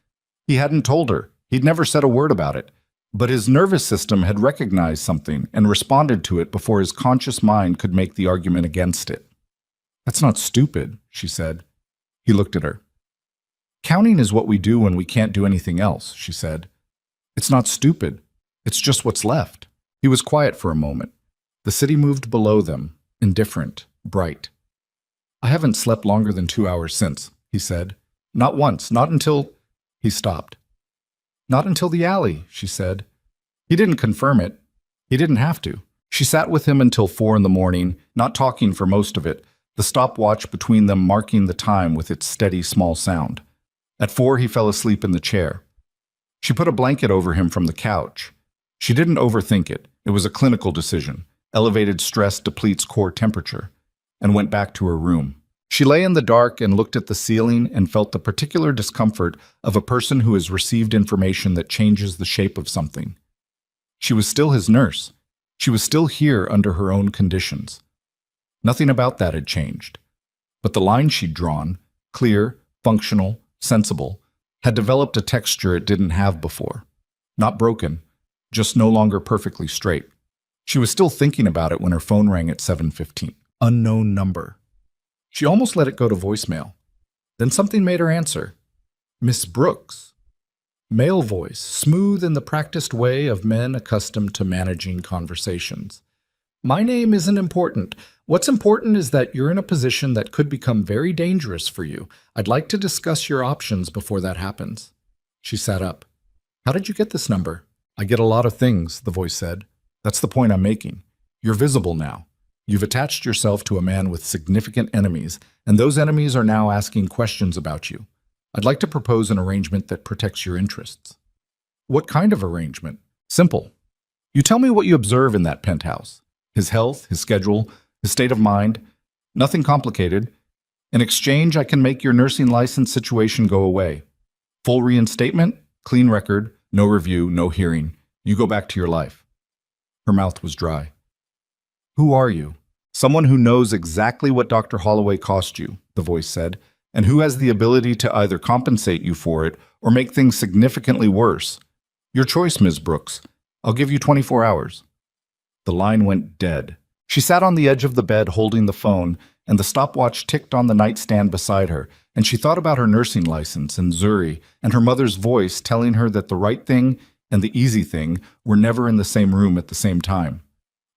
He hadn't told her. He'd never said a word about it. But his nervous system had recognized something and responded to it before his conscious mind could make the argument against it. "That's not stupid," she said. He looked at her. "Counting is what we do when we can't do anything else," she said. "It's not stupid. It's just what's left." He was quiet for a moment. The city moved below them, indifferent, bright. "I haven't slept longer than 2 hours since," he said. "Not once, not until—" He stopped. "Not until the alley," she said. He didn't confirm it. He didn't have to. She sat with him until 4 in the morning, not talking for most of it, the stopwatch between them marking the time with its steady small sound. At 4, he fell asleep in the chair. She put a blanket over him from the couch. She didn't overthink it. It was a clinical decision. Elevated stress depletes core temperature. And went back to her room. She lay in the dark and looked at the ceiling and felt the particular discomfort of a person who has received information that changes the shape of something. She was still his nurse. She was still here under her own conditions. Nothing about that had changed. But the line she'd drawn, clear, functional, sensible, had developed a texture it didn't have before. Not broken, just no longer perfectly straight. She was still thinking about it when her phone rang at 7:15. Unknown number. She almost let it go to voicemail. Then something made her answer. Miss Brooks. Male voice, smooth in the practiced way of men accustomed to managing conversations. "My name isn't important. What's important is that you're in a position that could become very dangerous for you. I'd like to discuss your options before that happens." She sat up. "How did you get this number?" "I get a lot of things," the voice said. "That's the point I'm making. You're visible now. You've attached yourself to a man with significant enemies, and those enemies are now asking questions about you. I'd like to propose an arrangement that protects your interests." "What kind of arrangement?" "Simple. You tell me what you observe in that penthouse. His health, his schedule, his state of mind. Nothing complicated. In exchange, I can make your nursing license situation go away. Full reinstatement, clean record, no review, no hearing. You go back to your life." Her mouth was dry. "Who are you?" "Someone who knows exactly what Dr. Holloway cost you," the voice said, "and who has the ability to either compensate you for it or make things significantly worse. Your choice, Ms. Brooks. I'll give you 24 hours. The line went dead. She sat on the edge of the bed holding the phone, and the stopwatch ticked on the nightstand beside her. and she thought about her nursing license and Zuri and her mother's voice telling her that the right thing and the easy thing were never in the same room at the same time.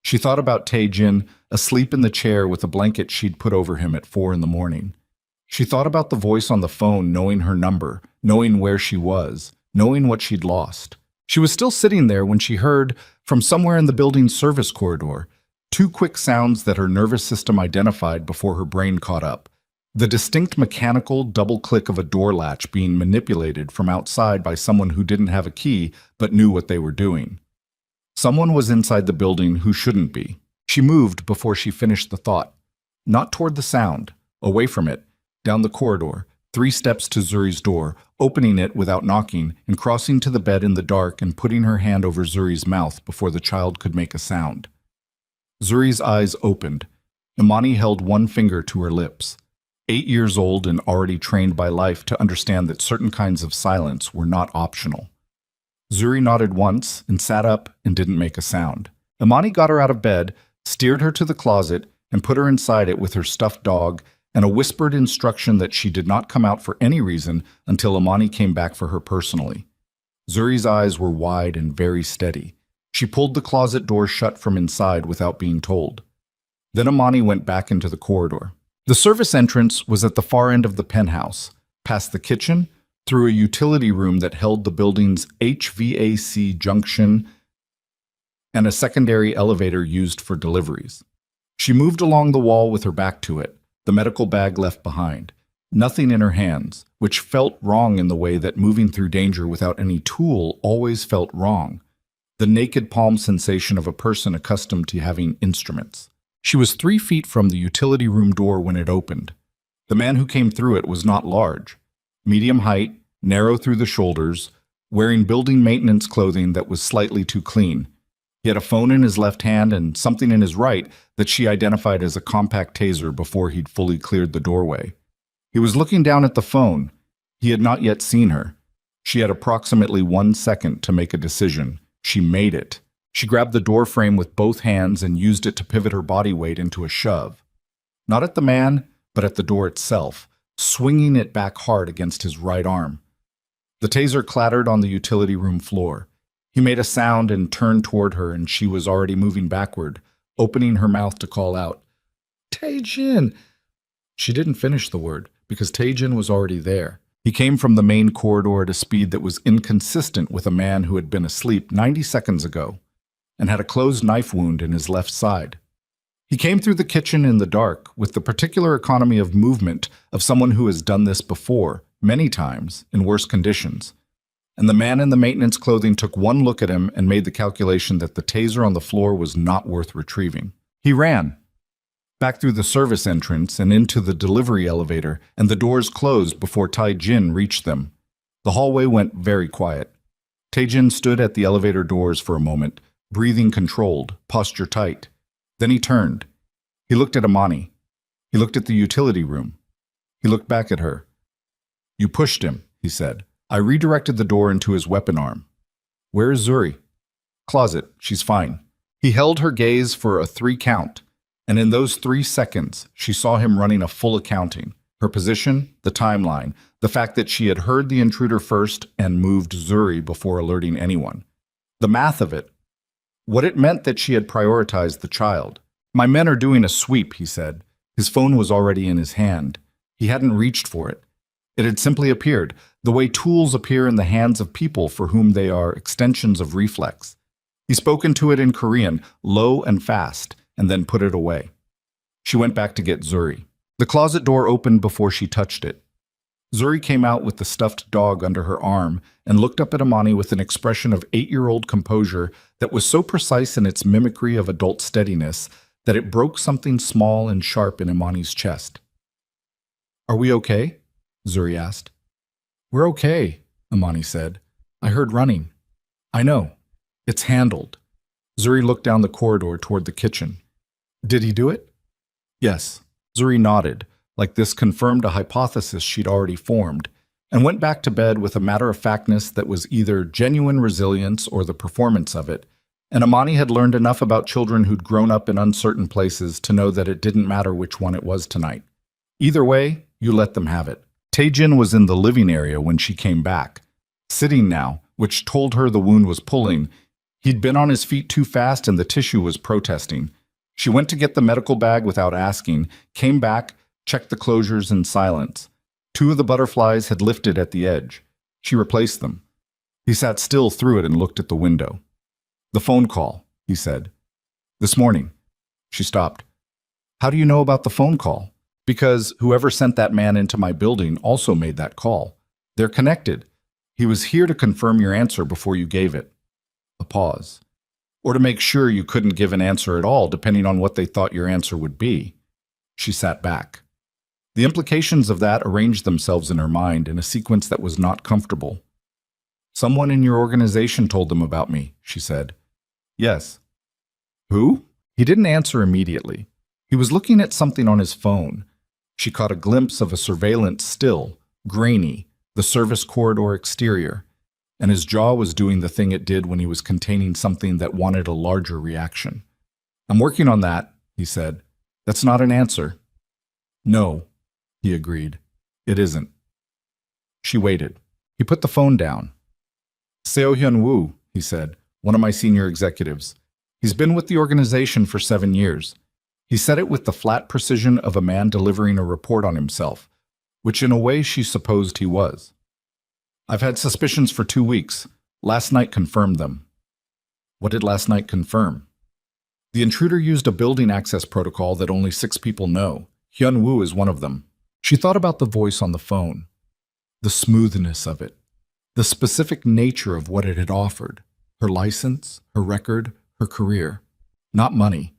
She thought about Tae-jin asleep in the chair with a blanket she'd put over him at 4 in the morning. She thought about the voice on the phone knowing her number, knowing where she was, knowing what she'd lost. She was still sitting there when she heard, from somewhere in the building's service corridor, 2 quick sounds that her nervous system identified before her brain caught up. The distinct mechanical double click of a door latch being manipulated from outside by someone who didn't have a key but knew what they were doing. Someone was inside the building who shouldn't be. She moved before she finished the thought. Not toward the sound, away from it, down the corridor, 3 steps to Zuri's door, opening it without knocking and crossing to the bed in the dark and putting her hand over Zuri's mouth before the child could make a sound. Zuri's eyes opened. Imani held 1 finger to her lips. 8 years old and already trained by life to understand that certain kinds of silence were not optional. Zuri nodded once and sat up and didn't make a sound. Imani got her out of bed, steered her to the closet, and put her inside it with her stuffed dog and a whispered instruction that she did not come out for any reason until Imani came back for her personally. Zuri's eyes were wide and very steady. She pulled the closet door shut from inside without being told. Then Imani went back into the corridor. The service entrance was at the far end of the penthouse, past the kitchen, through a utility room that held the building's HVAC junction and a secondary elevator used for deliveries. She moved along the wall with her back to it, the medical bag left behind, nothing in her hands, which felt wrong in the way that moving through danger without any tool always felt wrong, the naked palm sensation of a person accustomed to having instruments. She was 3 feet from the utility room door when it opened. The man who came through it was not large. Medium height, narrow through the shoulders, wearing building maintenance clothing that was slightly too clean. He had a phone in his left hand and something in his right that she identified as a compact taser before he'd fully cleared the doorway. He was looking down at the phone. He had not yet seen her. She had approximately 1 second to make a decision. She made it. She grabbed the door frame with both hands and used it to pivot her body weight into a shove. Not at the man, but at the door itself, swinging it back hard against his right arm. The taser clattered on the utility room floor. He made a sound and turned toward her, and she was already moving backward, opening her mouth to call out, "Tae-jin!" She didn't finish the word, because Tae-jin was already there. He came from the main corridor at a speed that was inconsistent with a man who had been asleep 90 seconds ago, and had a closed knife wound in his left side. He came through the kitchen in the dark with the particular economy of movement of someone who has done this before, many times, in worse conditions. And the man in the maintenance clothing took 1 look at him and made the calculation that the taser on the floor was not worth retrieving. He ran back through the service entrance and into the delivery elevator, and the doors closed before Tae-jin reached them. The hallway went very quiet. Tae-jin stood at the elevator doors for a moment, breathing controlled, posture tight. Then he turned. He looked at Imani. He looked at the utility room. He looked back at her. "You pushed him," he said. I redirected the door into his weapon arm. "Where is Zuri?" "Closet. She's fine." He held her gaze for a 3 count, and in those 3 seconds, she saw him running a full accounting. Her position, the timeline, the fact that she had heard the intruder first and moved Zuri before alerting anyone. The math of it. What it meant that she had prioritized the child. "My men are doing a sweep," he said. His phone was already in his hand. He hadn't reached for it. It had simply appeared, the way tools appear in the hands of people for whom they are extensions of reflex. He spoke into it in Korean, low and fast, and then put it away. She went back to get Zuri. The closet door opened before she touched it. Zuri came out with the stuffed dog under her arm and looked up at Imani with an expression of 8-year-old composure that was so precise in its mimicry of adult steadiness that it broke something small and sharp in Imani's chest. "Are we okay?" Zuri asked. "We're okay," Imani said. "I heard running." "I know. It's handled." Zuri looked down the corridor toward the kitchen. "Did he do it?" "Yes." Zuri nodded, like this confirmed a hypothesis she'd already formed, and went back to bed with a matter-of-factness that was either genuine resilience or the performance of it, and Imani had learned enough about children who'd grown up in uncertain places to know that it didn't matter which one it was tonight. Either way, you let them have it. Tae-jin was in the living area when she came back, sitting now, which told her the wound was pulling. He'd been on his feet too fast and the tissue was protesting. She went to get the medical bag without asking, came back, checked the closures in silence. 2 of the butterflies had lifted at the edge. She replaced them. He sat still through it and looked at the window. "The phone call," he said. "This morning." She stopped. "How do you know about the phone call?" "Because whoever sent that man into my building also made that call. They're connected. He was here to confirm your answer before you gave it." A pause. "Or to make sure you couldn't give an answer at all, depending on what they thought your answer would be." She sat back. The implications of that arranged themselves in her mind in a sequence that was not comfortable. "Someone in your organization told them about me," she said. "Yes." "Who?" He didn't answer immediately. He was looking at something on his phone. She caught a glimpse of a surveillance still, grainy, the service corridor exterior, and his jaw was doing the thing it did when he was containing something that wanted a larger reaction. "I'm working on that," he said. "That's not an answer." "No," he agreed. "It isn't." She waited. He put the phone down. "Seo Hyun-woo," he said, "one of my senior executives. He's been with the organization for 7 years. He said it with the flat precision of a man delivering a report on himself, which in a way she supposed he was. "I've had suspicions for 2 weeks. Last night confirmed them." What did last night confirm? The intruder used a building access protocol that only 6 people know. Hyun-woo is one of them. She thought about the voice on the phone, the smoothness of it, the specific nature of what it had offered, her license, her record, her career. Not money.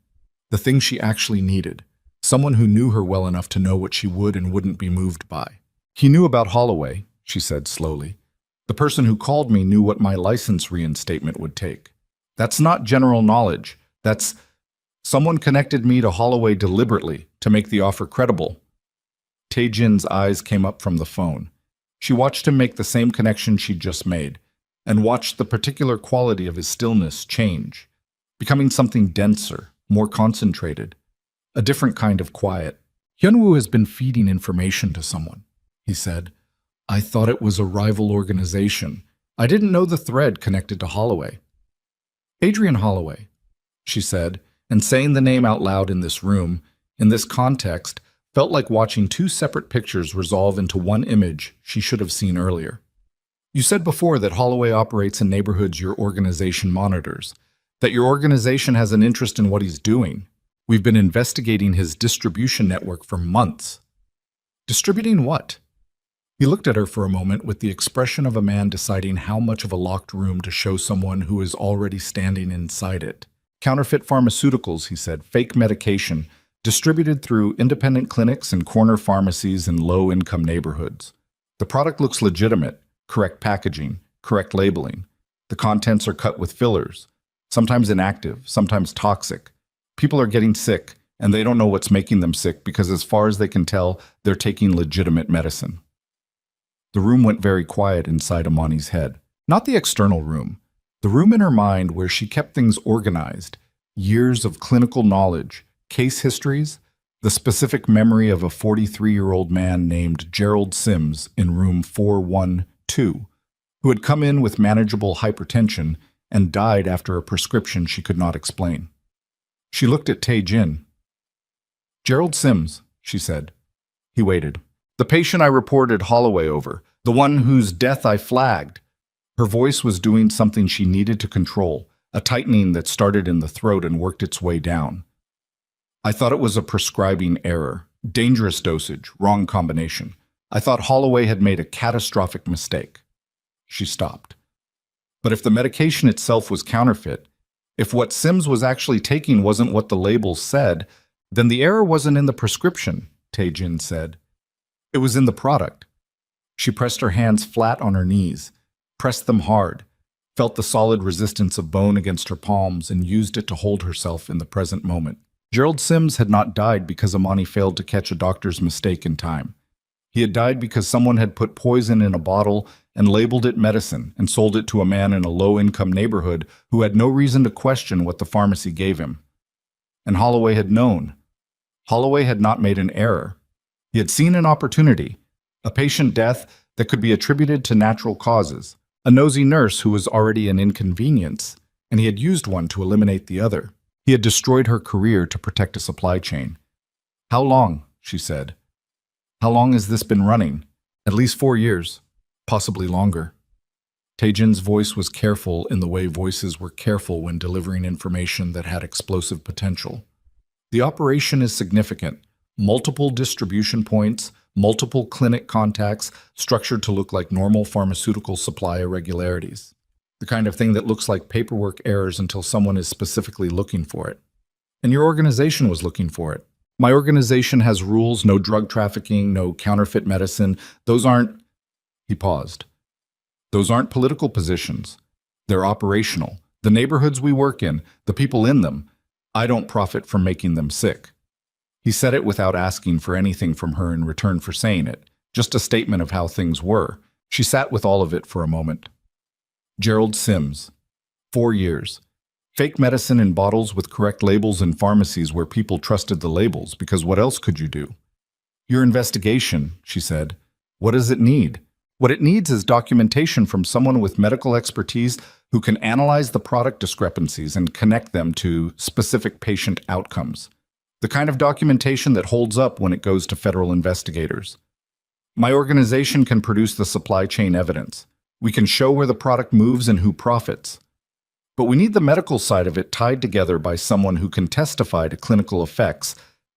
The thing she actually needed. Someone who knew her well enough to know what she would and wouldn't be moved by. "He knew about Holloway," she said slowly. "The person who called me knew what my license reinstatement would take. That's not general knowledge. That's someone connected me to Holloway deliberately to make the offer credible." Tae-jin's eyes came up from the phone. She watched him make the same connection she'd just made, and watched the particular quality of his stillness change, becoming something denser, more concentrated, a different kind of quiet. "Hyun-woo has been feeding information to someone," he said. "I thought it was a rival organization. I didn't know the thread connected to Holloway." "Adrian Holloway," she said, and saying the name out loud in this room, in this context, felt like watching 2 separate pictures resolve into one image she should have seen earlier. "You said before that Holloway operates in neighborhoods your organization monitors, that your organization has an interest in what he's doing. We've been investigating his distribution network for months." "Distributing what?" He looked at her for a moment with the expression of a man deciding how much of a locked room to show someone who is already standing inside it. "Counterfeit pharmaceuticals," he said, "fake medication, distributed through independent clinics and corner pharmacies in low-income neighborhoods. The product looks legitimate, correct packaging, correct labeling. The contents are cut with fillers, sometimes inactive, sometimes toxic. People are getting sick, and they don't know what's making them sick because as far as they can tell, they're taking legitimate medicine." The room went very quiet inside Amani's head. Not the external room. The room in her mind where she kept things organized, years of clinical knowledge, case histories, the specific memory of a 43-year-old man named Gerald Sims in room 412, who had come in with manageable hypertension and died after a prescription she could not explain. She looked at Tae-jin. "Gerald Sims," she said. He waited. "The patient I reported Holloway over, the one whose death I flagged." Her voice was doing something she needed to control, a tightening that started in the throat and worked its way down. "I thought it was a prescribing error, dangerous dosage, wrong combination. I thought Holloway had made a catastrophic mistake." She stopped. "But if the medication itself was counterfeit, if what Sims was actually taking wasn't what the label said, then the error wasn't in the prescription," Tae-jin said. "It was in the product." She pressed her hands flat on her knees, pressed them hard, felt the solid resistance of bone against her palms, and used it to hold herself in the present moment. Gerald Sims had not died because Amani failed to catch a doctor's mistake in time. He had died because someone had put poison in a bottle and labeled it medicine and sold it to a man in a low-income neighborhood who had no reason to question what the pharmacy gave him. And Holloway had known. Holloway had not made an error. He had seen an opportunity A patient death that could be attributed to natural causes. A nosy nurse who was already an inconvenience, and he had used one to eliminate the other. He had destroyed her career to protect a supply chain. How long? She said. How long has this been running? At least 4 years, possibly longer. Taejin's voice was careful in the way voices were careful when delivering information that had explosive potential. The operation is significant. Multiple distribution points, multiple clinic contacts, structured to look like normal pharmaceutical supply irregularities. The kind of thing that looks like paperwork errors until someone is specifically looking for it. And your organization was looking for it. My organization has rules, no drug trafficking, no counterfeit medicine. Those aren't... He paused. Those aren't political positions. They're operational. The neighborhoods we work in, the people in them, I don't profit from making them sick. He said it without asking for anything from her in return for saying it, just a statement of how things were. She sat with all of it for a moment. Gerald Sims, 4 years. Fake medicine in bottles with correct labels in pharmacies where people trusted the labels, because what else could you do? Your investigation, she said. What does it need? What it needs is documentation from someone with medical expertise who can analyze the product discrepancies and connect them to specific patient outcomes. The kind of documentation that holds up when it goes to federal investigators. My organization can produce the supply chain evidence. We can show where the product moves and who profits. But we need the medical side of it tied together by someone who can testify to clinical effects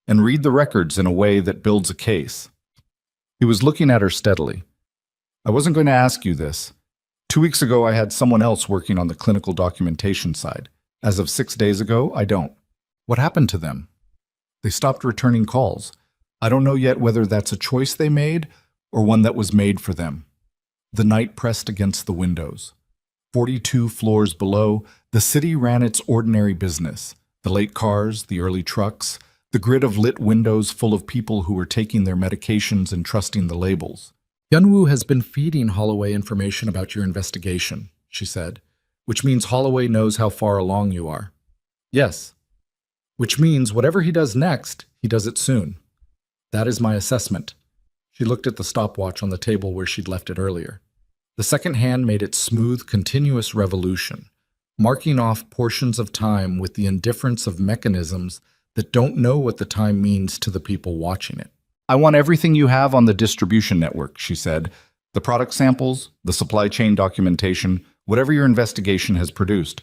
and read the records in a way that builds a case. He was looking at her steadily. I wasn't going to ask you this. 2 weeks ago, I had someone else working on the clinical documentation side. As of 6 days ago, I don't. What happened to them? They stopped returning calls. I don't know yet whether that's a choice they made or one that was made for them. The night pressed against the windows. 42 floors below, the city ran its ordinary business. The late cars, the early trucks, the grid of lit windows full of people who were taking their medications and trusting the labels. Hyunwoo has been feeding Holloway information about your investigation, she said, which means Holloway knows how far along you are. Yes. Which means whatever he does next, he does it soon. That is my assessment. She looked at the stopwatch on the table where she'd left it earlier. The second hand made its smooth, continuous revolution, marking off portions of time with the indifference of mechanisms that don't know what the time means to the people watching it. I want everything you have on the distribution network, she said. The product samples, the supply chain documentation, whatever your investigation has produced.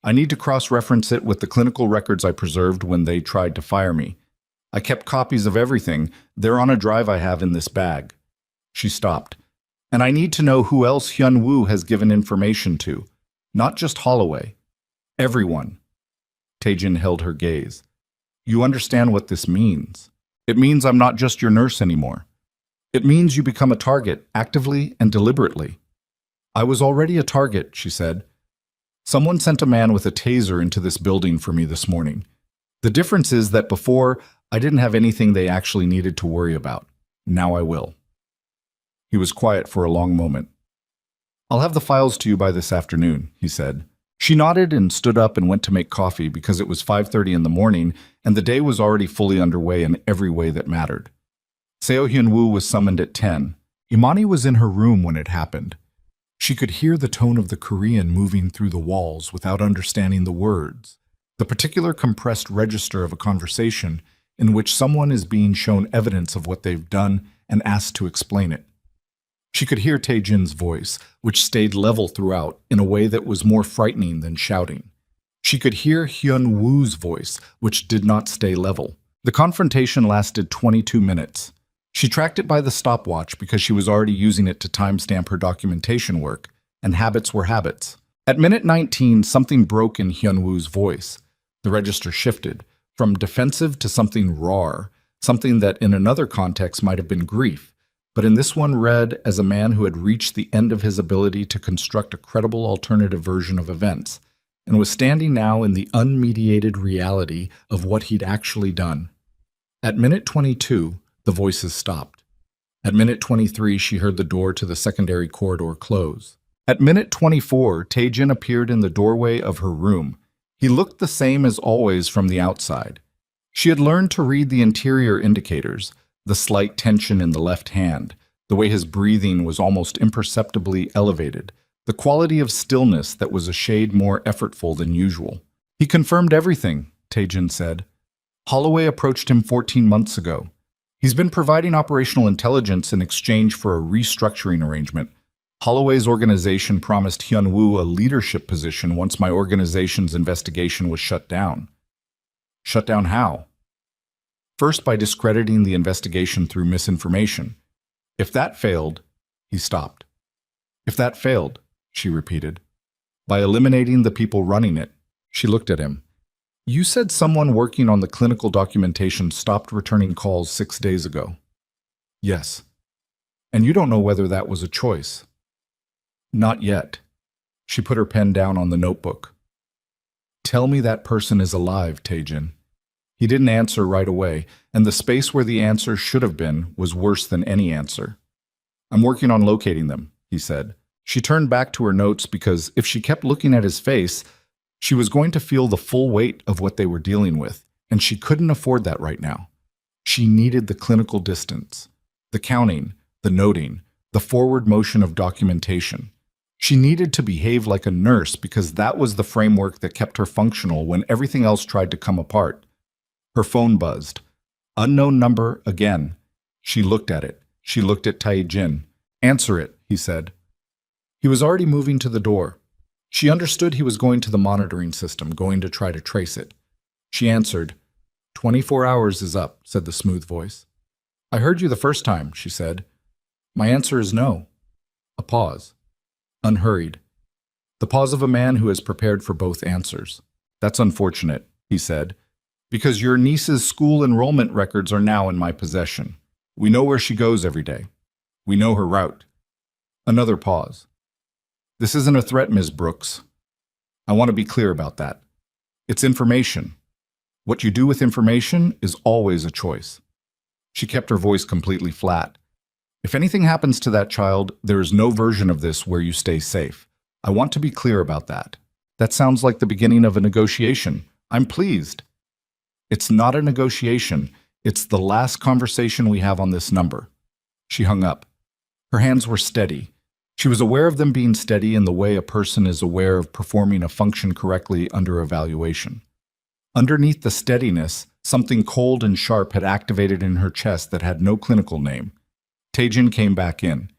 I need to cross-reference it with the clinical records I preserved when they tried to fire me. I kept copies of everything. They're on a drive I have in this bag. She stopped. And I need to know who else Hyunwoo has given information to. Not just Holloway. Everyone. Taejin held her gaze. You understand what this means. It means I'm not just your nurse anymore. It means you become a target, actively and deliberately. I was already a target, she said. Someone sent a man with a taser into this building for me this morning. The difference is that before, I didn't have anything they actually needed to worry about. Now I will. He was quiet for a long moment. I'll have the files to you by this afternoon, he said. She nodded and stood up and went to make coffee because it was 5:30 in the morning and the day was already fully underway in every way that mattered. Seo Hyun-woo was summoned at 10. Imani was in her room when it happened. She could hear the tone of the Korean moving through the walls without understanding the words, the particular compressed register of a conversation in which someone is being shown evidence of what they've done and asked to explain it. She could hear Taejin's voice, which stayed level throughout in a way that was more frightening than shouting. She could hear Hyun-woo's voice, which did not stay level. The confrontation lasted 22 minutes. She tracked it by the stopwatch because she was already using it to timestamp her documentation work, and habits were habits. At minute 19, something broke in Hyun-woo's voice. The register shifted, from defensive to something raw, something that in another context might have been grief, but in this one read as a man who had reached the end of his ability to construct a credible alternative version of events, and was standing now in the unmediated reality of what he'd actually done. At minute 22, the voices stopped. At minute 23, she heard the door to the secondary corridor close. At minute 24, Taejin appeared in the doorway of her room. He looked the same as always from the outside. She had learned to read the interior indicators, the slight tension in the left hand, the way his breathing was almost imperceptibly elevated, the quality of stillness that was a shade more effortful than usual. He confirmed everything, Taejin said. Holloway approached him 14 months ago. He's been providing operational intelligence in exchange for a restructuring arrangement. Holloway's organization promised Hyun-woo a leadership position once my organization's investigation was shut down. Shut down how? First, by discrediting the investigation through misinformation. If that failed, he stopped. If that failed, she repeated. By eliminating the people running it, she looked at him. You said someone working on the clinical documentation stopped returning calls 6 days ago. Yes. And you don't know whether that was a choice. Not yet. She put her pen down on the notebook. Tell me that person is alive, Taejin. He didn't answer right away, and the space where the answer should have been was worse than any answer. I'm working on locating them, he said. She turned back to her notes because if she kept looking at his face, she was going to feel the full weight of what they were dealing with, and she couldn't afford that right now. She needed the clinical distance, the counting, the noting, the forward motion of documentation. She needed to behave like a nurse because that was the framework that kept her functional when everything else tried to come apart. Her phone buzzed. Unknown number again. She looked at it. She looked at Taejin. Answer it, he said. He was already moving to the door. She understood he was going to the monitoring system, going to try to trace it. She answered. 24 hours is up, said the smooth voice. I heard you the first time, she said. My answer is no. A pause. Unhurried. The pause of a man who has prepared for both answers. That's unfortunate, he said, because your niece's school enrollment records are now in my possession. We know where she goes every day. We know her route. Another pause. This isn't a threat, Ms. Brooks. I want to be clear about that. It's information. What you do with information is always a choice. She kept her voice completely flat. If anything happens to that child, there is no version of this where you stay safe. I want to be clear about that. That sounds like the beginning of a negotiation. I'm pleased. It's not a negotiation. It's the last conversation we have on this number. She hung up. Her hands were steady. She was aware of them being steady in the way a person is aware of performing a function correctly under evaluation. Underneath the steadiness, something cold and sharp had activated in her chest that had no clinical name. Taejin came back in.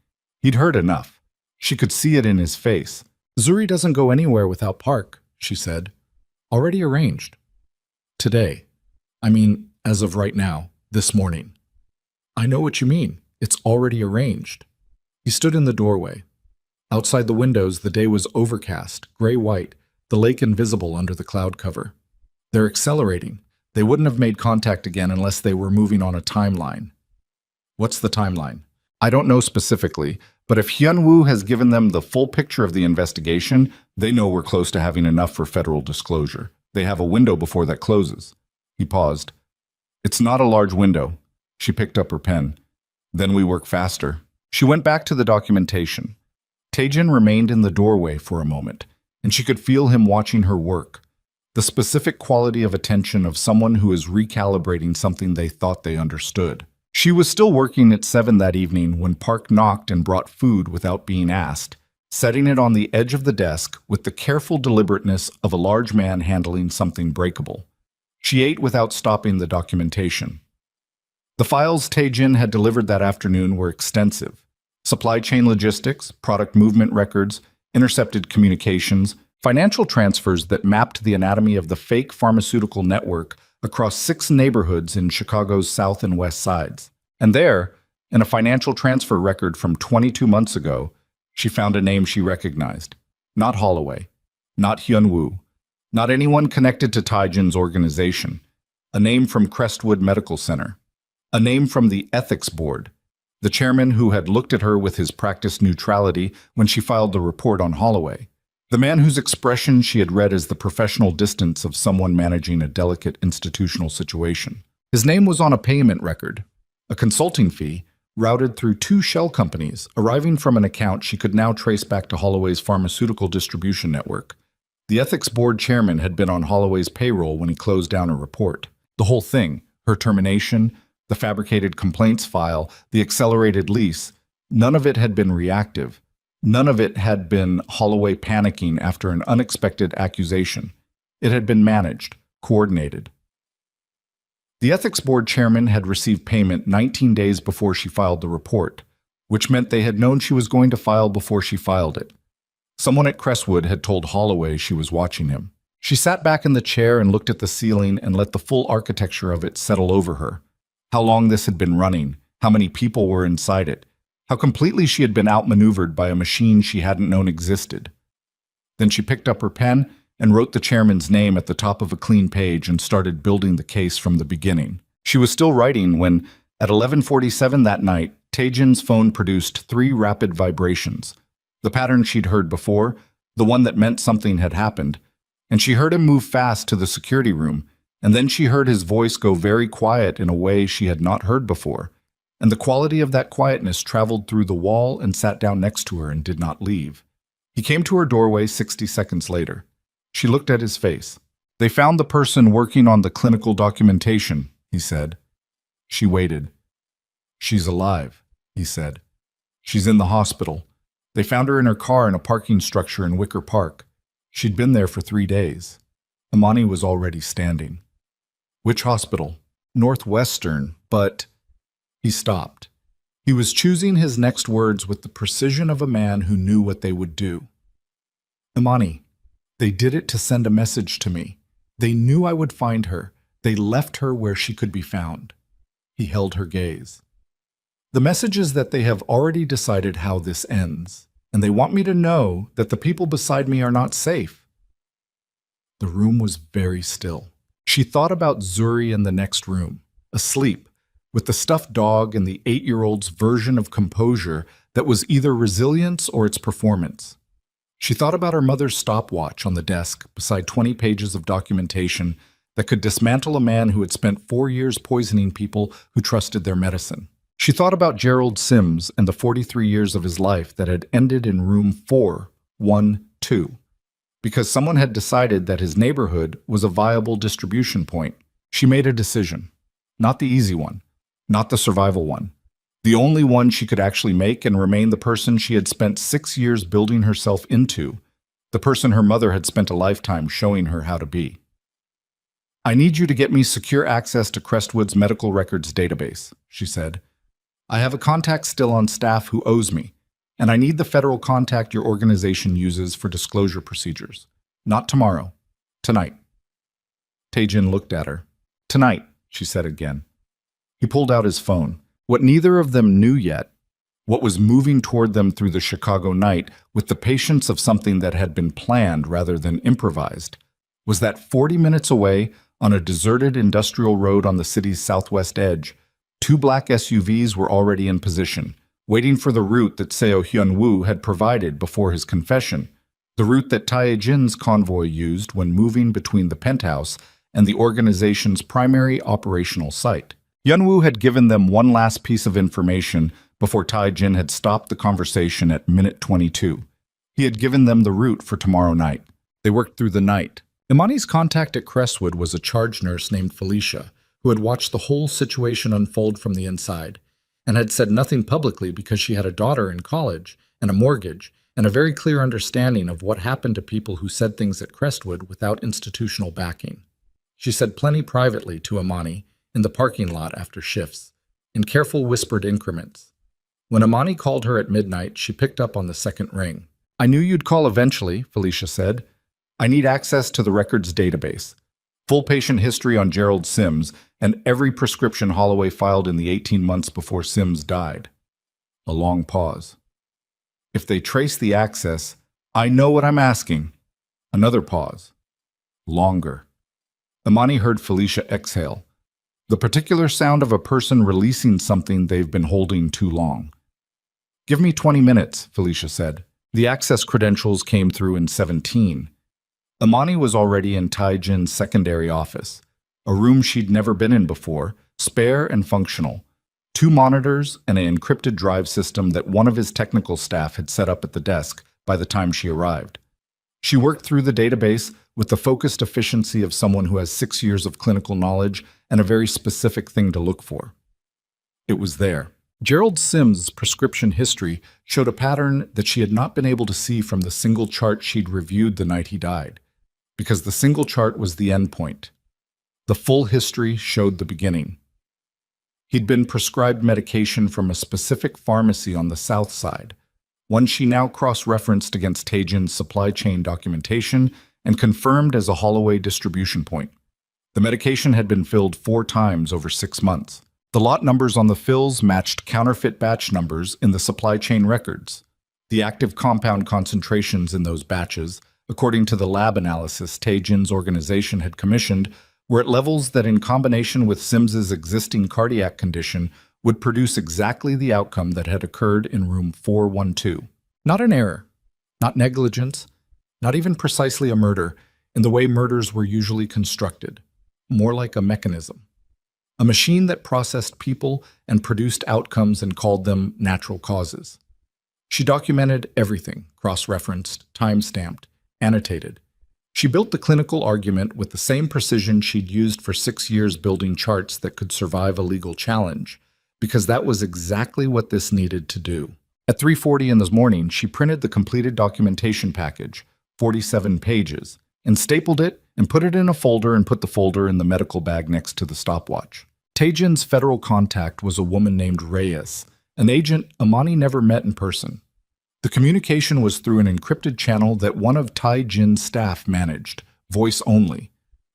He'd heard enough. She could see it in his face. Zuri doesn't go anywhere without Park, she said. Already arranged. Today. I mean, as of right now, this morning. I know what you mean. It's already arranged. He stood in the doorway. Outside the windows, the day was overcast, gray-white, the lake invisible under the cloud cover. They're accelerating. They wouldn't have made contact again unless they were moving on a timeline. What's the timeline? I don't know specifically, but if Hyun-woo has given them the full picture of the investigation, they know we're close to having enough for federal disclosure. They have a window before that closes. He paused. It's not a large window. She picked up her pen. Then we work faster. She went back to the documentation. Taejin remained in the doorway for a moment, and she could feel him watching her work. The specific quality of attention of someone who is recalibrating something they thought they understood. She was still working at 7 that evening when Park knocked and brought food without being asked, setting it on the edge of the desk with the careful deliberateness of a large man handling something breakable. She ate without stopping the documentation. The files Taejin had delivered that afternoon were extensive. Supply chain logistics, product movement records, intercepted communications, financial transfers that mapped the anatomy of the fake pharmaceutical network across 6 neighborhoods in Chicago's south and west sides. And there, in a financial transfer record from 22 months ago, she found a name she recognized. Not Holloway, not Hyun-woo, not anyone connected to Taejin's organization. A name from Crestwood Medical Center. A name from the Ethics Board, the chairman who had looked at her with his practiced neutrality when she filed the report on Holloway. The man whose expression she had read as the professional distance of someone managing a delicate institutional situation. His name was on a payment record, a consulting fee, routed through 2 shell companies, arriving from an account she could now trace back to Holloway's pharmaceutical distribution network. The Ethics Board chairman had been on Holloway's payroll when he closed down her report. The whole thing, her termination, the fabricated complaints file, the accelerated lease, None of it had been reactive. None of it had been Holloway panicking after an unexpected accusation. It had been managed, coordinated. The ethics board chairman had received payment 19 days before she filed the report, which meant they had known she was going to file before she filed it. Someone at Crestwood had told Holloway she was watching him. She sat back in the chair and looked at the ceiling and let the full architecture of it settle over her. How long this had been running, how many people were inside it, how completely she had been outmaneuvered by a machine she hadn't known existed. Then she picked up her pen and wrote the chairman's name at the top of a clean page and started building the case from the beginning. She was still writing when, at 11:47 that night, Taejin's phone produced 3 rapid vibrations, the pattern she'd heard before, the one that meant something had happened, and she heard him move fast to the security room, and then she heard his voice go very quiet in a way she had not heard before, and the quality of that quietness traveled through the wall and sat down next to her and did not leave. He came to her doorway 60 seconds later. She looked at his face. "They found the person working on the clinical documentation," he said. She waited. "She's alive," he said. "She's in the hospital. They found her in her car in a parking structure in Wicker Park. She'd been there for 3 days. Imani was already standing. "Which hospital?" "Northwestern, but—" He stopped. He was choosing his next words with the precision of a man who knew what they would do. "Imani, they did it to send a message to me. They knew I would find her. They left her where she could be found." He held her gaze. "The message is that they have already decided how this ends, and they want me to know that the people beside me are not safe." The room was very still. She thought about Zuri in the next room, asleep, with the stuffed dog and the 8-year-old's version of composure that was either resilience or its performance. She thought about her mother's stopwatch on the desk beside 20 pages of documentation that could dismantle a man who had spent 4 years poisoning people who trusted their medicine. She thought about Gerald Sims and the 43 years of his life that had ended in room 412, because someone had decided that his neighborhood was a viable distribution point. She made a decision. Not the easy one, not the survival one. The only one she could actually make and remain the person she had spent 6 years building herself into, the person her mother had spent a lifetime showing her how to be. "I need you to get me secure access to Crestwood's medical records database," she said. "I have a contact still on staff who owes me, and I need the federal contact your organization uses for disclosure procedures. Not tomorrow. Tonight." Taejin looked at her. "Tonight," she said again. He pulled out his phone. What neither of them knew yet, what was moving toward them through the Chicago night with the patience of something that had been planned rather than improvised, was that 40 minutes away on a deserted industrial road on the city's southwest edge, 2 black SUVs were already in position, waiting for the route that Seo Hyun-woo had provided before his confession, the route that Tae-jin's convoy used when moving between the penthouse and the organization's primary operational site. Hyun-woo had given them one last piece of information before Tae-jin had stopped the conversation at minute 22. He had given them the route for tomorrow night. They worked through the night. Imani's contact at Crestwood was a charge nurse named Felicia, who had watched the whole situation unfold from the inside, and had said nothing publicly because she had a daughter in college and a mortgage and a very clear understanding of what happened to people who said things at Crestwood without institutional backing. She said plenty privately to Imani in the parking lot after shifts, in careful whispered increments. When Imani called her at midnight, she picked up on the second ring. "I knew you'd call eventually," Felicia said. "I need access to the records database. Full patient history on Gerald Sims, and every prescription Holloway filed in the 18 months before Sims died." A long pause. "If they trace the access, I know what I'm asking." Another pause. Longer. Imani heard Felicia exhale, the particular sound of a person releasing something they've been holding too long. "Give me 20 minutes, Felicia said. The access credentials came through in 17. Imani was already in Tae-jin's secondary office, a room she'd never been in before, spare and functional. 2 monitors and an encrypted drive system that one of his technical staff had set up at the desk by the time she arrived. She worked through the database with the focused efficiency of someone who has 6 years of clinical knowledge and a very specific thing to look for. It was there. Gerald Sims' prescription history showed a pattern that she had not been able to see from the single chart she'd reviewed the night he died, because the single chart was the end point. The full history showed the beginning. He'd been prescribed medication from a specific pharmacy on the south side, one she now cross-referenced against Taejin's supply chain documentation and confirmed as a Holloway distribution point. The medication had been filled 4 times over 6 months. The lot numbers on the fills matched counterfeit batch numbers in the supply chain records. The active compound concentrations in those batches, according to the lab analysis Taejin's organization had commissioned, were at levels that, in combination with Sims's existing cardiac condition, would produce exactly the outcome that had occurred in room 412. Not an error, not negligence, not even precisely a murder in the way murders were usually constructed, more like a mechanism. A machine that processed people and produced outcomes and called them natural causes. She documented everything, cross-referenced, time-stamped, annotated. She built the clinical argument with the same precision she'd used for 6 years building charts that could survive a legal challenge, because that was exactly what this needed to do. At 3:40 in the morning, she printed the completed documentation package, 47 pages, and stapled it and put it in a folder and put the folder in the medical bag next to the stopwatch. Taejin's federal contact was a woman named Reyes, an agent Amani never met in person. The communication was through an encrypted channel that one of Taejin's staff managed, voice only.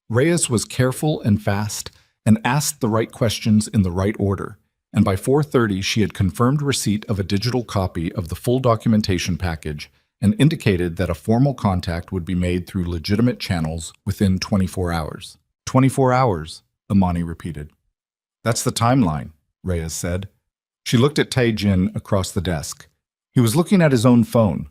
Reyes was careful and fast and asked the right questions in the right order, and by 4:30 she had confirmed receipt of a digital copy of the full documentation package and indicated that a formal contact would be made through legitimate channels within 24 hours. 24 hours, Amani repeated. That's the timeline, Reyes said. She looked at Taejin across the desk. He was looking at his own phone.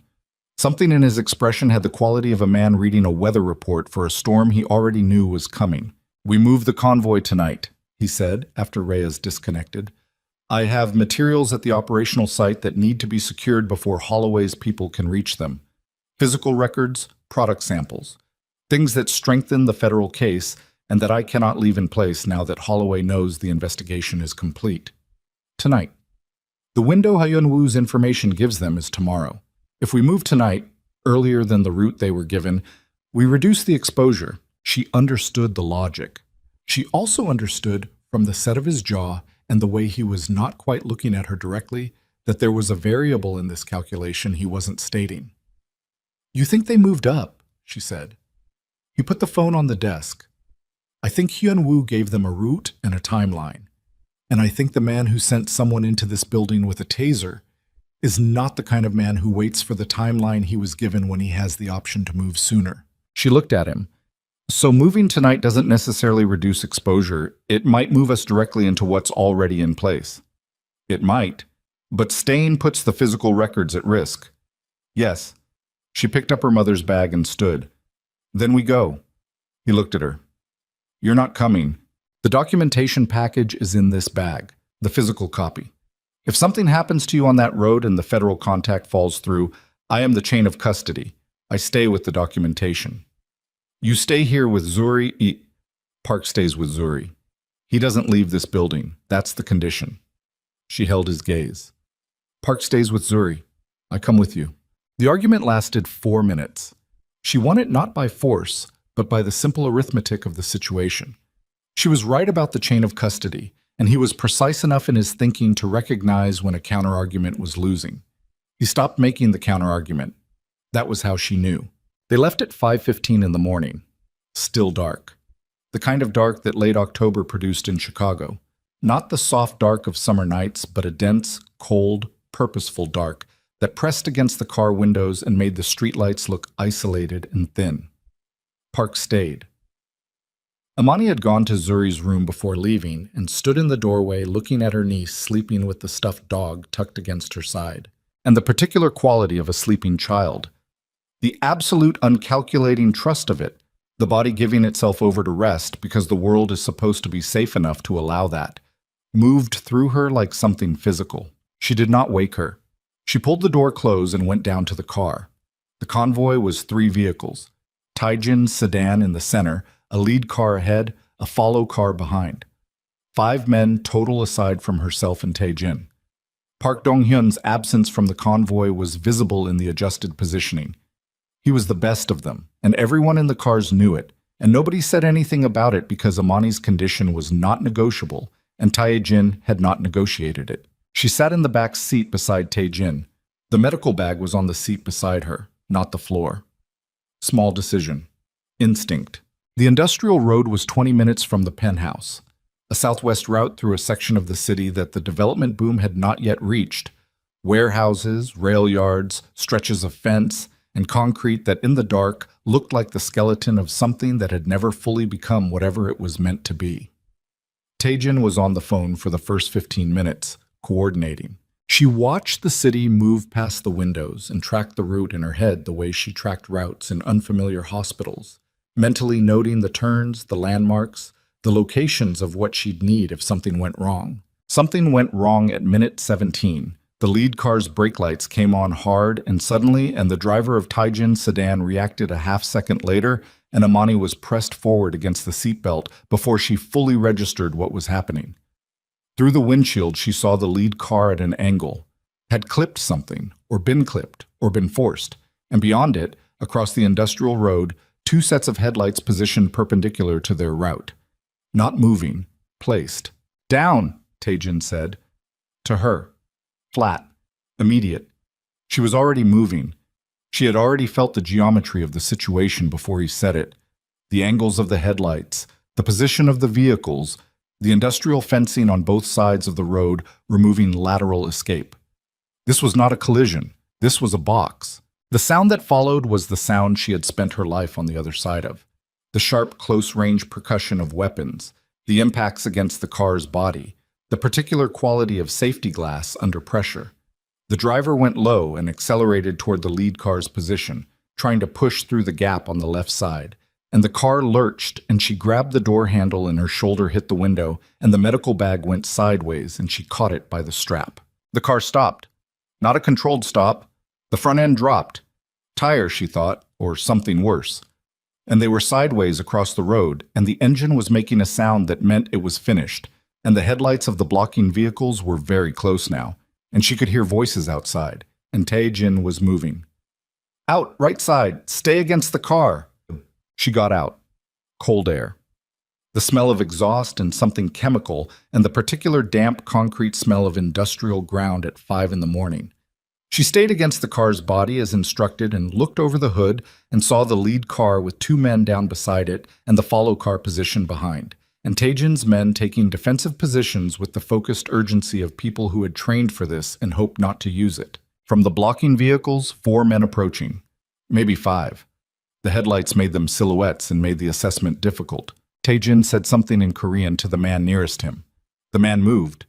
Something in his expression had the quality of a man reading a weather report for a storm he already knew was coming. We move the convoy tonight, he said after Reyes disconnected. I have materials at the operational site that need to be secured before Holloway's people can reach them. Physical records, product samples, things that strengthen the federal case and that I cannot leave in place now that Holloway knows the investigation is complete. Tonight. The window Hyun-woo's information gives them is tomorrow. If we move tonight, earlier than the route they were given, we reduce the exposure. She understood the logic. She also understood, from the set of his jaw and the way he was not quite looking at her directly, that there was a variable in this calculation he wasn't stating. You think they moved up, she said. He put the phone on the desk. I think Hyun-woo gave them a route and a timeline. And I think the man who sent someone into this building with a taser is not the kind of man who waits for the timeline he was given when he has the option to move sooner. She looked at him. So moving tonight doesn't necessarily reduce exposure. It might move us directly into what's already in place. It might, but staying puts the physical records at risk. Yes. She picked up her mother's bag and stood. Then we go. He looked at her. You're not coming. The documentation package is in this bag, the physical copy. If something happens to you on that road and the federal contact falls through, I am the chain of custody. I stay with the documentation. You stay here with Zuri. Park stays with Zuri. He doesn't leave this building. That's the condition. She held his gaze. Park stays with Zuri. I come with you. The argument lasted 4 minutes. She won it not by force, but by the simple arithmetic of the situation. She was right about the chain of custody, and he was precise enough in his thinking to recognize when a counterargument was losing. He stopped making the counterargument. That was how she knew. They left at 5:15 in the morning. Still dark. The kind of dark that late October produced in Chicago. Not the soft dark of summer nights, but a dense, cold, purposeful dark that pressed against the car windows and made the streetlights look isolated and thin. Park stayed. Amani had gone to Zuri's room before leaving and stood in the doorway looking at her niece sleeping with the stuffed dog tucked against her side. And the particular quality of a sleeping child. The absolute uncalculating trust of it, the body giving itself over to rest because the world is supposed to be safe enough to allow that, moved through her like something physical. She did not wake her. She pulled the door close and went down to the car. The convoy was 3 vehicles. Taejin's sedan in the center, a lead car ahead, a follow car behind. 5 men total aside from herself and Taejin. Park Dong-hyun's absence from the convoy was visible in the adjusted positioning. He was the best of them, and everyone in the cars knew it, and nobody said anything about it because Amani's condition was not negotiable, and Tae-jin had not negotiated it. She sat in the back seat beside Tae-jin. The medical bag was on the seat beside her, not the floor. Small decision. Instinct. The industrial road was 20 minutes from the penthouse, a southwest route through a section of the city that the development boom had not yet reached. Warehouses, rail yards, stretches of fence, and concrete that in the dark looked like the skeleton of something that had never fully become whatever it was meant to be. Tae-jin was on the phone for the first 15 minutes, coordinating. She watched the city move past the windows and tracked the route in her head the way she tracked routes in unfamiliar hospitals, mentally noting the turns, the landmarks, the locations of what she'd need if something went wrong. Something went wrong at minute 17. The lead car's brake lights came on hard and suddenly, and the driver of Tae-jin's sedan reacted a half-second later, and Amani was pressed forward against the seatbelt before she fully registered what was happening. Through the windshield, she saw the lead car at an angle, had clipped something, or been forced, and beyond it, across the industrial road, two sets of headlights positioned perpendicular to their route. Not moving, placed. Down, Tae-jin said. To her. Flat. Immediate. She was already moving. She had already felt the geometry of the situation before he said it. The angles of the headlights, the position of the vehicles, the industrial fencing on both sides of the road removing lateral escape. This was not a collision. This was a box. The sound that followed was the sound she had spent her life on the other side of. The sharp, close-range percussion of weapons, the impacts against the car's body, the particular quality of safety glass under pressure. The driver went low and accelerated toward the lead car's position, trying to push through the gap on the left side. And the car lurched, and she grabbed the door handle and her shoulder hit the window, and the medical bag went sideways, and she caught it by the strap. The car stopped. Not a controlled stop. The front end dropped. Tire, she thought, or something worse. And they were sideways across the road, and the engine was making a sound that meant it was finished, and the headlights of the blocking vehicles were very close now, and she could hear voices outside, and Tae-jin was moving. Out, right side, stay against the car. She got out. Cold air. The smell of exhaust and something chemical, and the particular damp concrete smell of industrial ground at 5 a.m. She stayed against the car's body as instructed and looked over the hood and saw the lead car with two men down beside it and the follow car positioned behind, and Tae-jin's men taking defensive positions with the focused urgency of people who had trained for this and hoped not to use it. From the blocking vehicles, 4 men approaching. Maybe 5. The headlights made them silhouettes and made the assessment difficult. Tae-jin said something in Korean to the man nearest him. The man moved.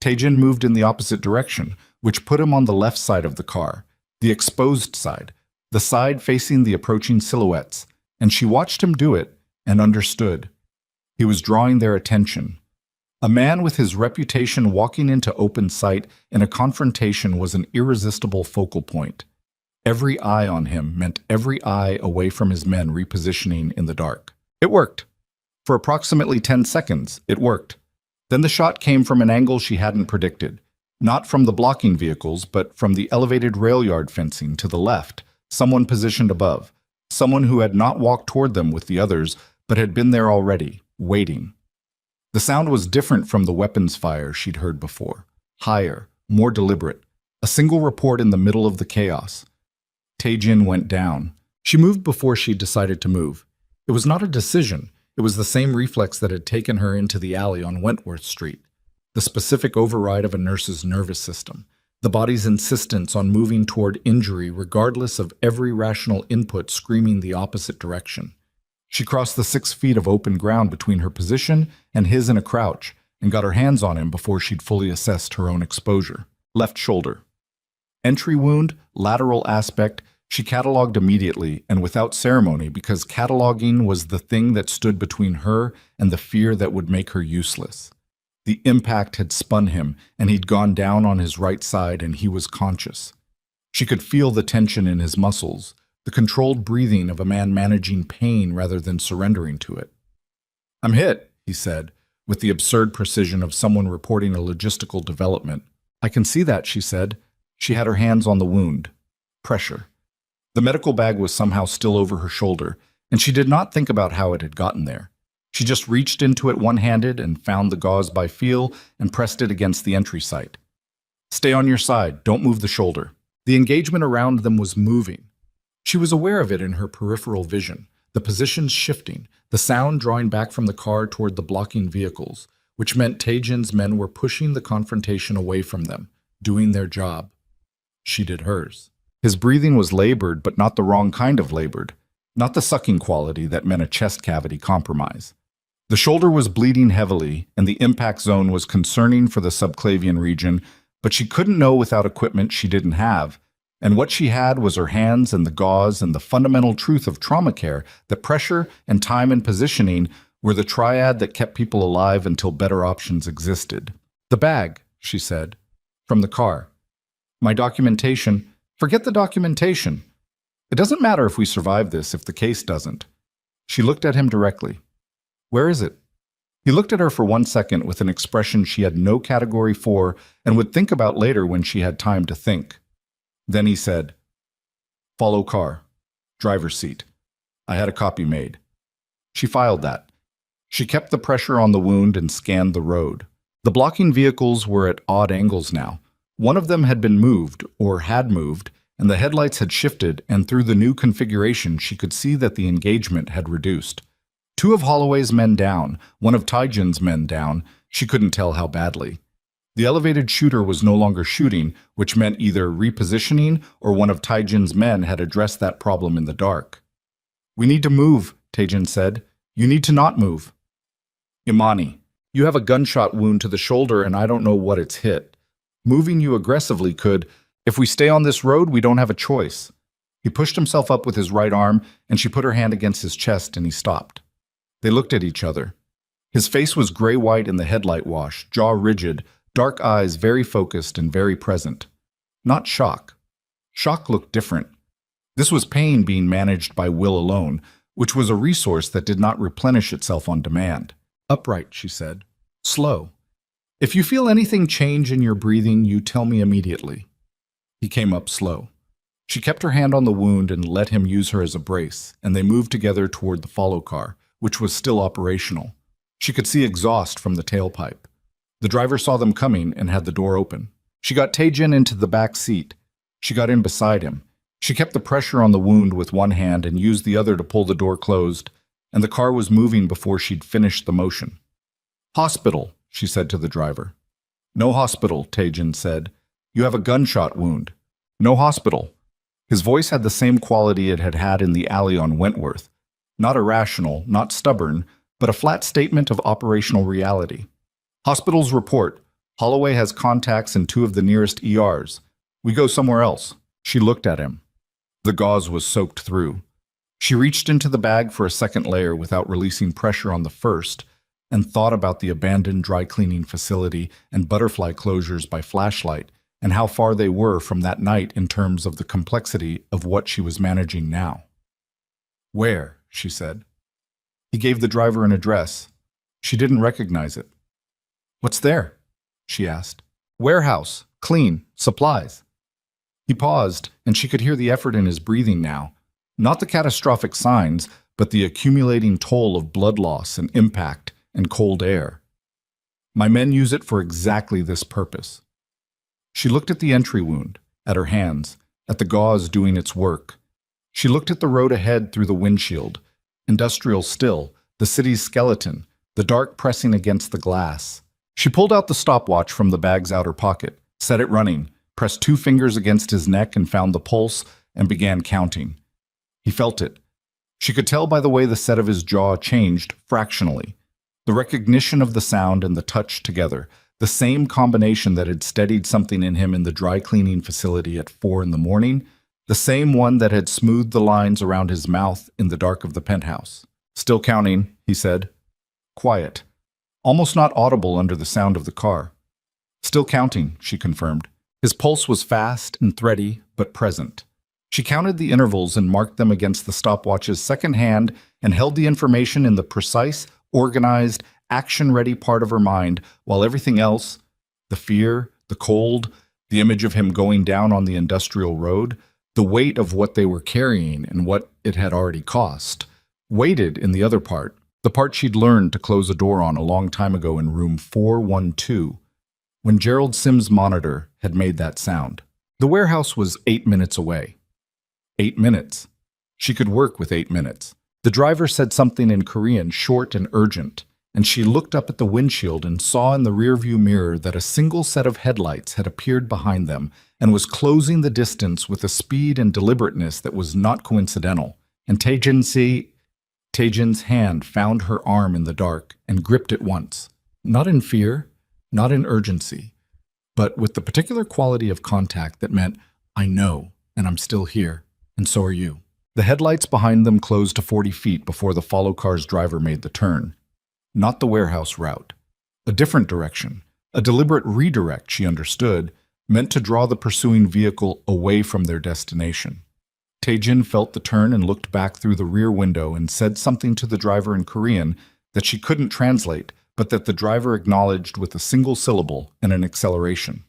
Tae-jin moved in the opposite direction, which put him on the left side of the car, the exposed side, the side facing the approaching silhouettes, and she watched him do it and understood. He was drawing their attention. A man with his reputation walking into open sight in a confrontation was an irresistible focal point. Every eye on him meant every eye away from his men repositioning in the dark. It worked. For approximately 10 seconds, it worked. Then the shot came from an angle she hadn't predicted. Not from the blocking vehicles, but from the elevated rail yard fencing to the left, someone positioned above. Someone who had not walked toward them with the others, but had been there already, waiting. The sound was different from the weapons fire she'd heard before. Higher, more deliberate. A single report in the middle of the chaos. Tae-jin went down. She moved before she decided to move. It was not a decision. It was the same reflex that had taken her into the alley on Wentworth Street. The specific override of a nurse's nervous system. The body's insistence on moving toward injury regardless of every rational input screaming the opposite direction. She crossed the 6 feet of open ground between her position and his in a crouch, and got her hands on him before she'd fully assessed her own exposure. Left shoulder. Entry wound, lateral aspect, she cataloged immediately and without ceremony because cataloging was the thing that stood between her and the fear that would make her useless. The impact had spun him, and he'd gone down on his right side and he was conscious. She could feel the tension in his muscles, the controlled breathing of a man managing pain rather than surrendering to it. "I'm hit," he said, with the absurd precision of someone reporting a logistical development. I can see that, she said. She had her hands on the wound. Pressure. The medical bag was somehow still over her shoulder, and she did not think about how it had gotten there. She just reached into it one-handed and found the gauze by feel and pressed it against the entry site. Stay on your side, don't move the shoulder. The engagement around them was moving. She was aware of it in her peripheral vision, the positions shifting, the sound drawing back from the car toward the blocking vehicles, which meant Taejin's men were pushing the confrontation away from them, doing their job. She did hers. His breathing was labored, but not the wrong kind of labored, not the sucking quality that meant a chest cavity compromise. The shoulder was bleeding heavily, and the impact zone was concerning for the subclavian region, but she couldn't know without equipment she didn't have, and what she had was her hands and the gauze and the fundamental truth of trauma care that pressure and time and positioning were the triad that kept people alive until better options existed. The bag, she said, from the car. My documentation. Forget the documentation. It doesn't matter if we survive this, if the case doesn't. She looked at him directly. Where is it? He looked at her for 1 second with an expression she had no category for and would think about later when she had time to think. Then he said, Follow car. Driver's seat. I had a copy made. She filed that. She kept the pressure on the wound and scanned the road. The blocking vehicles were at odd angles now. One of them had been moved, or had moved, and the headlights had shifted, and through the new configuration she could see that the engagement had reduced. 2 of Holloway's men down, 1 of Taejin's men down, she couldn't tell how badly. The elevated shooter was no longer shooting, which meant either repositioning or one of Taejin's men had addressed that problem in the dark. We need to move, Taejin said. You need to not move. Imani, you have a gunshot wound to the shoulder and I don't know what it's hit. Moving you aggressively could. If we stay on this road, we don't have a choice. He pushed himself up with his right arm and she put her hand against his chest and he stopped. They looked at each other. His face was gray-white in the headlight wash, jaw rigid, dark eyes very focused and very present. Not shock. Shock looked different. This was pain being managed by will alone, which was a resource that did not replenish itself on demand. Upright, she said. Slow. If you feel anything change in your breathing, you tell me immediately. He came up slow. She kept her hand on the wound and let him use her as a brace, and they moved together toward the follow car, which was still operational. She could see exhaust from the tailpipe. The driver saw them coming and had the door open. She got Taejin into the back seat. She got in beside him. She kept the pressure on the wound with one hand and used the other to pull the door closed, and the car was moving before she'd finished the motion. Hospital, she said to the driver. No hospital, Taejin said. You have a gunshot wound. No hospital. His voice had the same quality it had had in the alley on Wentworth. Not irrational, not stubborn, but a flat statement of operational reality. Hospitals report. Holloway has contacts in 2 of the nearest ERs. We go somewhere else. She looked at him. The gauze was soaked through. She reached into the bag for a second layer without releasing pressure on the first, and thought about the abandoned dry cleaning facility and butterfly closures by flashlight, and how far they were from that night in terms of the complexity of what she was managing now. Where? She said. He gave the driver an address. She didn't recognize it. What's there? She asked. Warehouse, clean, supplies. He paused, and she could hear the effort in his breathing now. Not the catastrophic signs, but the accumulating toll of blood loss and impact and cold air. My men use it for exactly this purpose. She looked at the entry wound, at her hands, at the gauze doing its work. She looked at the road ahead through the windshield, industrial still, the city's skeleton, the dark pressing against the glass. She pulled out the stopwatch from the bag's outer pocket, set it running, pressed 2 fingers against his neck and found the pulse, and began counting. He felt it. She could tell by the way the set of his jaw changed fractionally. The recognition of the sound and the touch together, the same combination that had steadied something in him in the dry cleaning facility at 4 in the morning, the same one that had smoothed the lines around his mouth in the dark of the penthouse. Still counting, he said. Quiet. Almost not audible under the sound of the car. Still counting, she confirmed. His pulse was fast and thready, but present. She counted the intervals and marked them against the stopwatch's second hand and held the information in the precise, organized, action-ready part of her mind, while everything else, the fear, The cold, the image of him going down on the industrial road, the weight of what they were carrying and what it had already cost, weighted in the other part, the part she'd learned to close a door on a long time ago in room 412, when Gerald Sim's monitor had made that sound. The warehouse was 8 minutes away. 8 minutes. She could work with 8 minutes. The driver said something in Korean, short and urgent, and she looked up at the windshield and saw in the rearview mirror that a single set of headlights had appeared behind them and was closing the distance with a speed and deliberateness that was not coincidental. And Taejin's hand found her arm in the dark and gripped it once, not in fear, not in urgency, but with the particular quality of contact that meant, I know, and I'm still here, and so are you. The headlights behind them closed to 40 feet before the follow car's driver made the turn. Not the warehouse route. A different direction, a deliberate redirect, she understood, meant to draw the pursuing vehicle away from their destination. Taejin felt the turn and looked back through the rear window and said something to the driver in Korean that she couldn't translate, but that the driver acknowledged with a single syllable and an acceleration.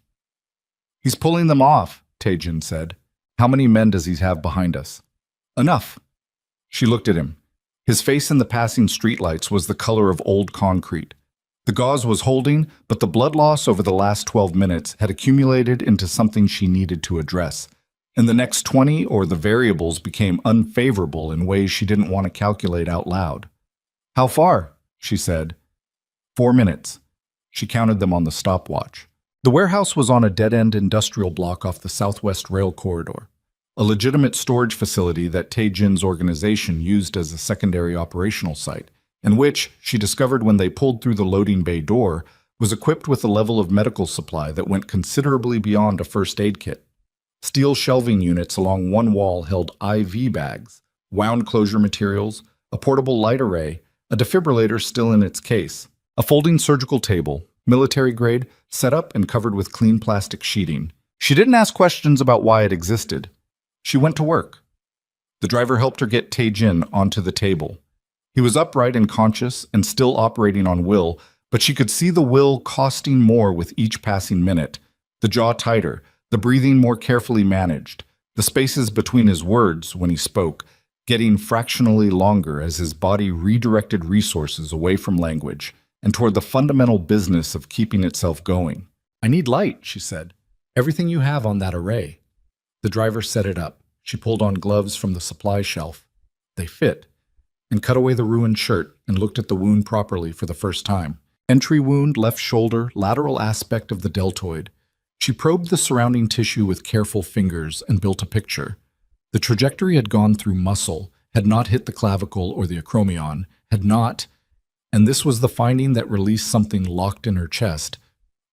He's pulling them off, Taejin said. How many men does he have behind us? Enough. She looked at him. His face in the passing streetlights was the color of old concrete. The gauze was holding, but the blood loss over the last 12 minutes had accumulated into something she needed to address. And the next 20 or the variables became unfavorable in ways she didn't want to calculate out loud. How far? She said. 4 minutes. She counted them on the stopwatch. The warehouse was on a dead-end industrial block off the Southwest Rail Corridor, a legitimate storage facility that Taejin's organization used as a secondary operational site, and which, she discovered when they pulled through the loading bay door, was equipped with a level of medical supply that went considerably beyond a first aid kit. Steel shelving units along one wall held IV bags, wound closure materials, a portable light array, a defibrillator still in its case, a folding surgical table, military grade, set up and covered with clean plastic sheeting. She didn't ask questions about why it existed. She went to work. The driver helped her get Taejin onto the table. He was upright and conscious and still operating on will, but she could see the will costing more with each passing minute, the jaw tighter, the breathing more carefully managed, the spaces between his words when he spoke, getting fractionally longer as his body redirected resources away from language and toward the fundamental business of keeping itself going. I need light, she said. Everything you have on that array. The driver set it up. She pulled on gloves from the supply shelf. They fit, and cut away the ruined shirt and looked at the wound properly for the first time. Entry wound, left shoulder, lateral aspect of the deltoid. She probed the surrounding tissue with careful fingers and built a picture. The trajectory had gone through muscle, had not hit the clavicle or the acromion, had not, and this was the finding that released something locked in her chest,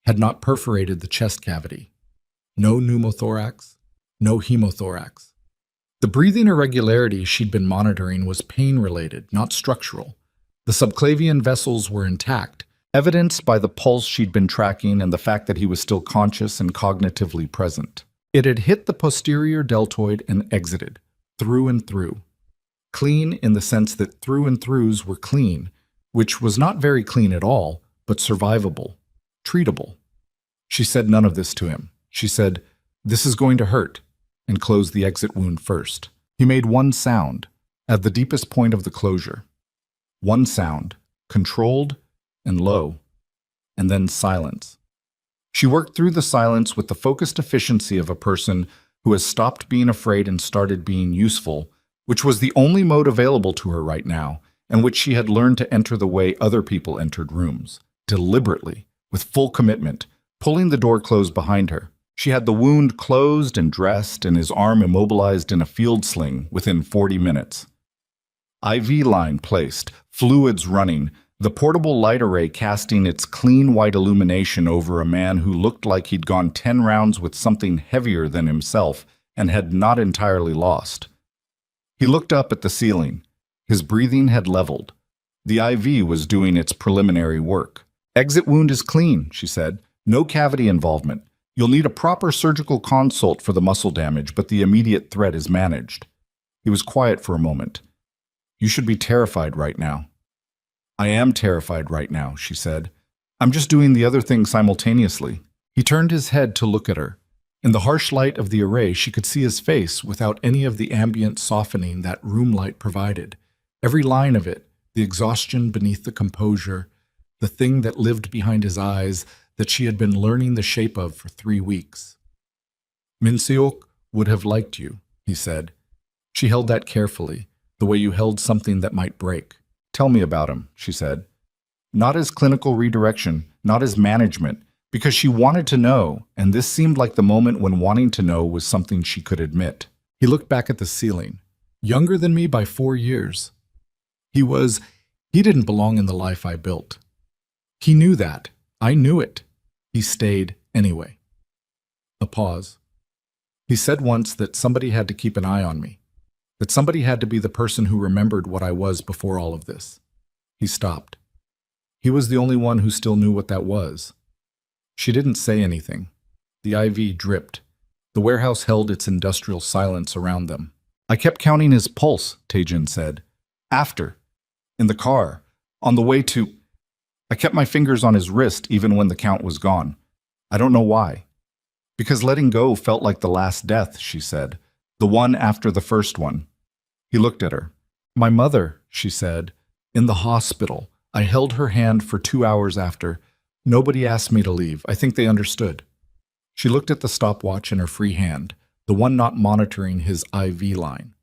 had not perforated the chest cavity. No pneumothorax, no hemothorax. The breathing irregularity she'd been monitoring was pain-related, not structural. The subclavian vessels were intact, evidenced by the pulse she'd been tracking and the fact that he was still conscious and cognitively present. It had hit the posterior deltoid and exited, through and through. Clean in the sense that through and throughs were clean, which was not very clean at all, but survivable, treatable. She said none of this to him. She said, "This is going to hurt," and closed the exit wound first. He made one sound, at the deepest point of the closure. One sound, controlled and low, and then silence. She worked through the silence with the focused efficiency of a person who has stopped being afraid and started being useful, which was the only mode available to her right now, and which she had learned to enter the way other people entered rooms, deliberately, with full commitment, pulling the door closed behind her. She had the wound closed and dressed and his arm immobilized in a field sling within 40 minutes. IV line placed, fluids running, the portable light array casting its clean white illumination over a man who looked like he'd gone 10 rounds with something heavier than himself and had not entirely lost. He looked up at the ceiling. His breathing had leveled. The IV was doing its preliminary work. "Exit wound is clean," she said. "No cavity involvement. You'll need a proper surgical consult for the muscle damage, but the immediate threat is managed." He was quiet for a moment. "You should be terrified right now." "I am terrified right now," she said. "I'm just doing the other thing simultaneously." He turned his head to look at her. In the harsh light of the array, she could see his face without any of the ambient softening that room light provided. Every line of it, the exhaustion beneath the composure, the thing that lived behind his eyes that she had been learning the shape of for 3 weeks. Min Seok would have liked you, he said. She held that carefully, the way you held something that might break. Tell me about him, she said. Not as clinical redirection, not as management, because she wanted to know, and this seemed like the moment when wanting to know was something she could admit. He looked back at the ceiling. Younger than me by 4 years. He didn't belong in the life I built. He knew that. I knew it. He stayed anyway. A pause. He said once that somebody had to keep an eye on me, that somebody had to be the person who remembered what I was before all of this. He stopped. He was the only one who still knew what that was. She didn't say anything. The IV dripped. The warehouse held its industrial silence around them. I kept counting his pulse, Taejin said. After. In the car. On the way to... I kept my fingers on his wrist even when the count was gone. I don't know why. Because letting go felt like the last death, she said. The one after the first one. He looked at her. My mother, she said. In the hospital. I held her hand for 2 hours after. Nobody asked me to leave. I think they understood. She looked at the stopwatch in her free hand, the one not monitoring his IV line.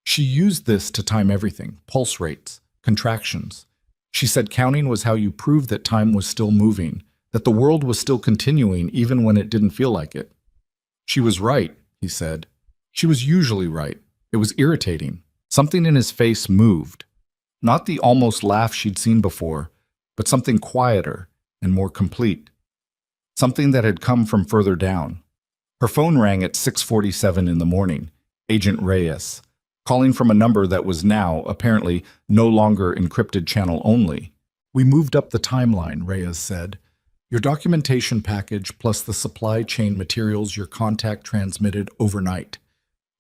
She used this to time everything, pulse rates, contractions. She said counting was how you proved that time was still moving, that the world was still continuing even when it didn't feel like it. She was right, he said. She was usually right. It was irritating. Something in his face moved. Not the almost laugh she'd seen before, but something quieter and more complete. Something that had come from further down. Her phone rang at 6:47 in the morning. Agent Reyes, calling from a number that was now, apparently, no longer encrypted channel only. We moved up the timeline, Reyes said. Your documentation package plus the supply chain materials your contact transmitted overnight.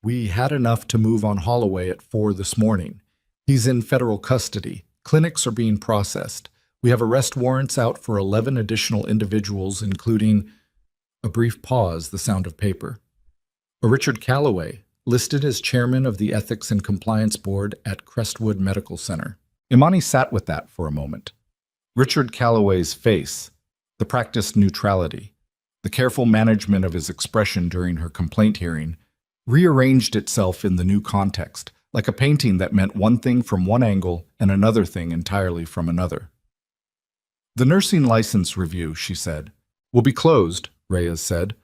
We had enough to move on Holloway at 4 this morning. He's in federal custody. Clinics are being processed. We have arrest warrants out for 11 additional individuals, including... A brief pause, the sound of paper. A Richard Calloway, listed as chairman of the Ethics and Compliance Board at Crestwood Medical Center. Imani sat with that for a moment. Richard Calloway's face, the practiced neutrality, the careful management of his expression during her complaint hearing, rearranged itself in the new context, like a painting that meant one thing from one angle and another thing entirely from another. The nursing license review, she said, will be closed, Reyes said.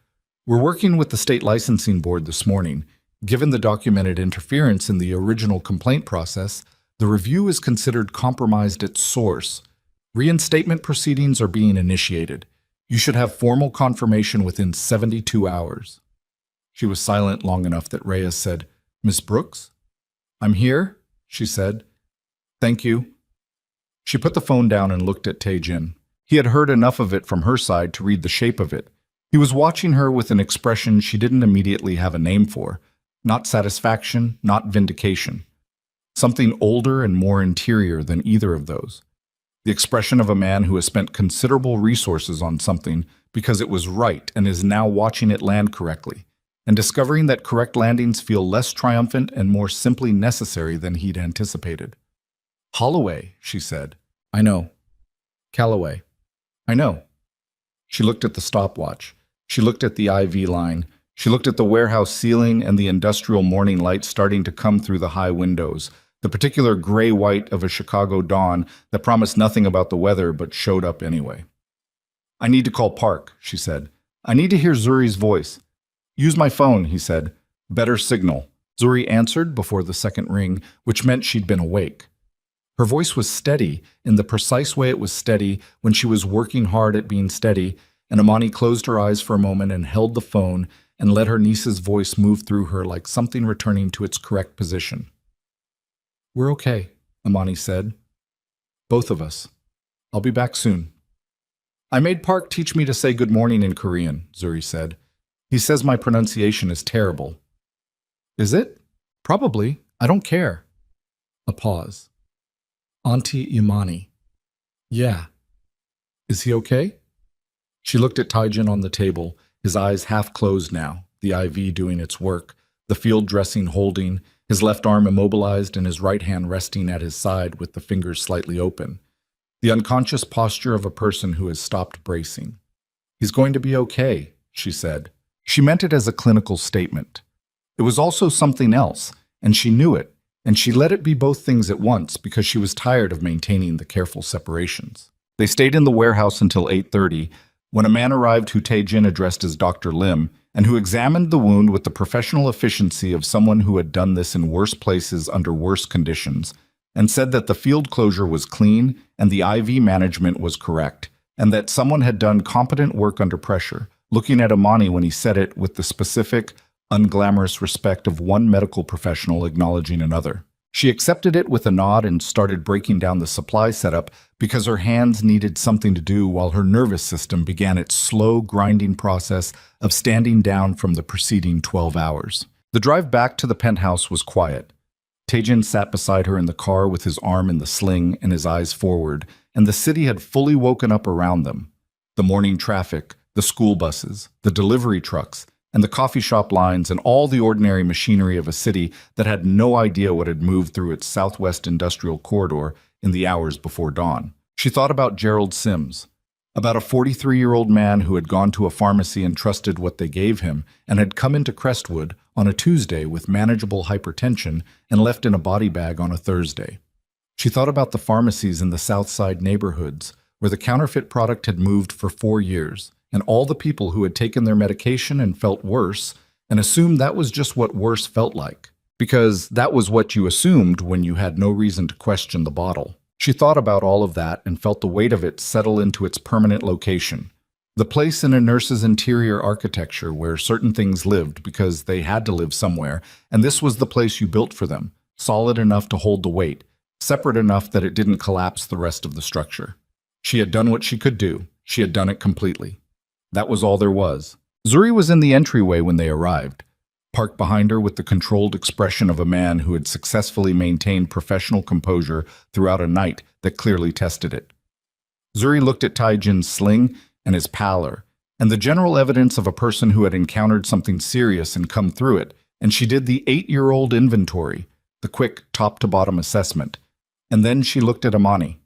We're working with the state licensing board this morning. Given the documented interference in the original complaint process, the review is considered compromised at source. Reinstatement proceedings are being initiated. You should have formal confirmation within 72 hours. She was silent long enough that Reyes said, Miss Brooks? I'm here, she said. Thank you. She put the phone down and looked at Taejin. He had heard enough of it from her side to read the shape of it. He was watching her with an expression she didn't immediately have a name for. Not satisfaction, not vindication. Something older and more interior than either of those. The expression of a man who has spent considerable resources on something because it was right and is now watching it land correctly, and discovering that correct landings feel less triumphant and more simply necessary than he'd anticipated. Holloway, she said. I know. Calloway. I know. She looked at the stopwatch. She looked at the IV line. She looked at the warehouse ceiling and the industrial morning light starting to come through the high windows, the particular gray-white of a Chicago dawn that promised nothing about the weather but showed up anyway. I need to call Park, she said. I need to hear Zuri's voice. Use my phone, he said. Better signal. Zuri answered before the second ring, which meant she'd been awake. Her voice was steady in the precise way it was steady when she was working hard at being steady, and Imani closed her eyes for a moment and held the phone and let her niece's voice move through her like something returning to its correct position. We're okay, Imani said. Both of us. I'll be back soon. I made Park teach me to say good morning in Korean, Zuri said. He says my pronunciation is terrible. Is it? Probably. I don't care. A pause. Auntie Imani. Yeah. Is he okay? She looked at Taijin on the table, his eyes half closed now, the IV doing its work, the field dressing holding, his left arm immobilized and his right hand resting at his side with the fingers slightly open. The unconscious posture of a person who has stopped bracing. "He's going to be okay," she said. She meant it as a clinical statement. It was also something else, and she knew it, and she let it be both things at once because she was tired of maintaining the careful separations. They stayed in the warehouse until 8:30, when a man arrived who Tae-jin addressed as Dr. Lim, and who examined the wound with the professional efficiency of someone who had done this in worse places under worse conditions, and said that the field closure was clean and the IV management was correct, and that someone had done competent work under pressure, looking at Imani when he said it with the specific, unglamorous respect of one medical professional acknowledging another. She accepted it with a nod and started breaking down the supply setup because her hands needed something to do while her nervous system began its slow, grinding process of standing down from the preceding 12 hours. The drive back to the penthouse was quiet. Tae-jin sat beside her in the car with his arm in the sling and his eyes forward, and the city had fully woken up around them. The morning traffic, the school buses, the delivery trucks, and the coffee shop lines and all the ordinary machinery of a city that had no idea what had moved through its southwest industrial corridor in the hours before dawn. She thought about Gerald Sims, about a 43-year-old man who had gone to a pharmacy and trusted what they gave him and had come into Crestwood on a Tuesday with manageable hypertension and left in a body bag on a Thursday. She thought about the pharmacies in the South Side neighborhoods where the counterfeit product had moved for 4 years, and all the people who had taken their medication and felt worse and assumed that was just what worse felt like, because that was what you assumed when you had no reason to question the bottle. She thought about all of that and felt the weight of it settle into its permanent location, the place in a nurse's interior architecture where certain things lived because they had to live somewhere, and this was the place you built for them, solid enough to hold the weight, separate enough that it didn't collapse the rest of the structure. She had done what she could do. She had done it completely. That was all there was. Zuri was in the entryway when they arrived, parked behind her with the controlled expression of a man who had successfully maintained professional composure throughout a night that clearly tested it. Zuri looked at Tae-jin's sling and his pallor, and the general evidence of a person who had encountered something serious and come through it, and she did the 8-year-old inventory, the quick top-to-bottom assessment, and then she looked at Imani.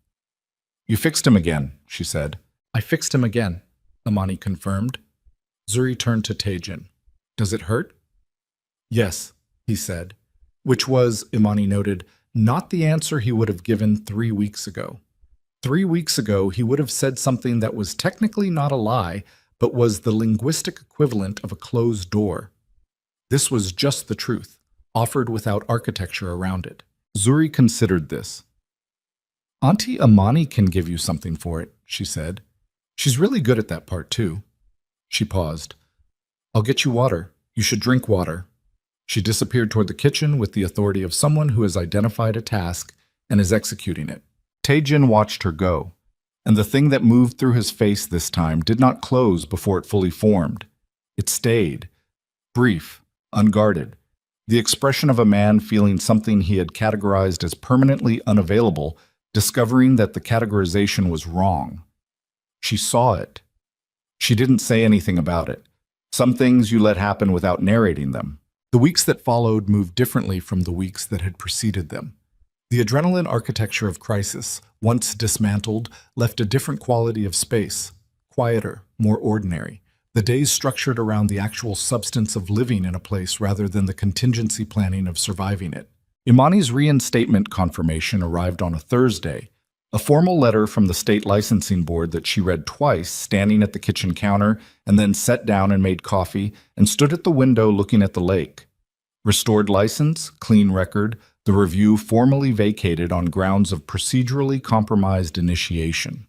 "You fixed him again," she said. "I fixed him again," Imani confirmed. Zuri turned to Tae-jin. "Does it hurt?" "Yes," he said, which was, Imani noted, not the answer he would have given 3 weeks ago. 3 weeks ago, he would have said something that was technically not a lie, but was the linguistic equivalent of a closed door. This was just the truth, offered without architecture around it. Zuri considered this. "Auntie Imani can give you something for it," she said. "She's really good at that part, too." She paused. "I'll get you water. You should drink water." She disappeared toward the kitchen with the authority of someone who has identified a task and is executing it. Tae-jin watched her go, and the thing that moved through his face this time did not close before it fully formed. It stayed, brief, unguarded, the expression of a man feeling something he had categorized as permanently unavailable, discovering that the categorization was wrong. She saw it. She didn't say anything about it. Some things you let happen without narrating them. The weeks that followed moved differently from the weeks that had preceded them. The adrenaline architecture of crisis, once dismantled, left a different quality of space, quieter, more ordinary. The days structured around the actual substance of living in a place rather than the contingency planning of surviving it. Imani's reinstatement confirmation arrived on a Thursday, a formal letter from the state licensing board that she read twice, standing at the kitchen counter, and then sat down and made coffee and stood at the window looking at the lake. Restored license, clean record, the review formally vacated on grounds of procedurally compromised initiation.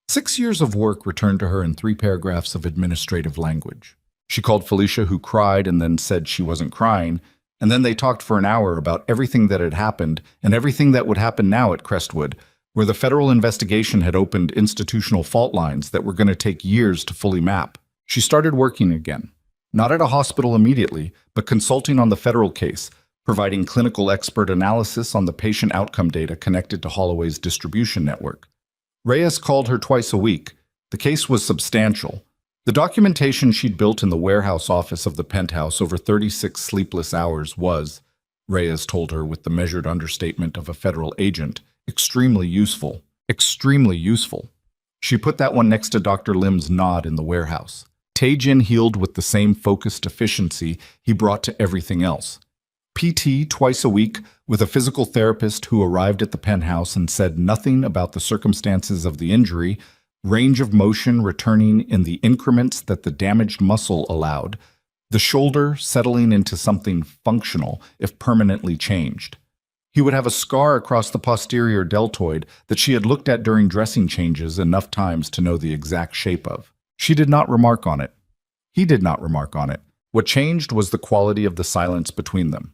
6 years of work returned to her in 3 paragraphs of administrative language. She called Felicia, who cried and then said she wasn't crying, and then they talked for an hour about everything that had happened and everything that would happen now at Crestwood, where the federal investigation had opened institutional fault lines that were going to take years to fully map. She started working again, not at a hospital immediately, but consulting on the federal case, providing clinical expert analysis on the patient outcome data connected to Holloway's distribution network. Reyes called her twice a week. The The case was substantial. The documentation she'd built in the warehouse office of the penthouse over 36 sleepless hours was, Reyes told her with the measured understatement of a federal agent, extremely useful. Extremely useful. She put that one next to Dr. Lim's nod in the warehouse. Tae-jin healed with the same focused efficiency he brought to everything else. PT twice a week with a physical therapist who arrived at the penthouse and said nothing about the circumstances of the injury, range of motion returning in the increments that the damaged muscle allowed, the shoulder settling into something functional if permanently changed. He would have a scar across the posterior deltoid that she had looked at during dressing changes enough times to know the exact shape of. She did not remark on it. He did not remark on it. What changed was the quality of the silence between them.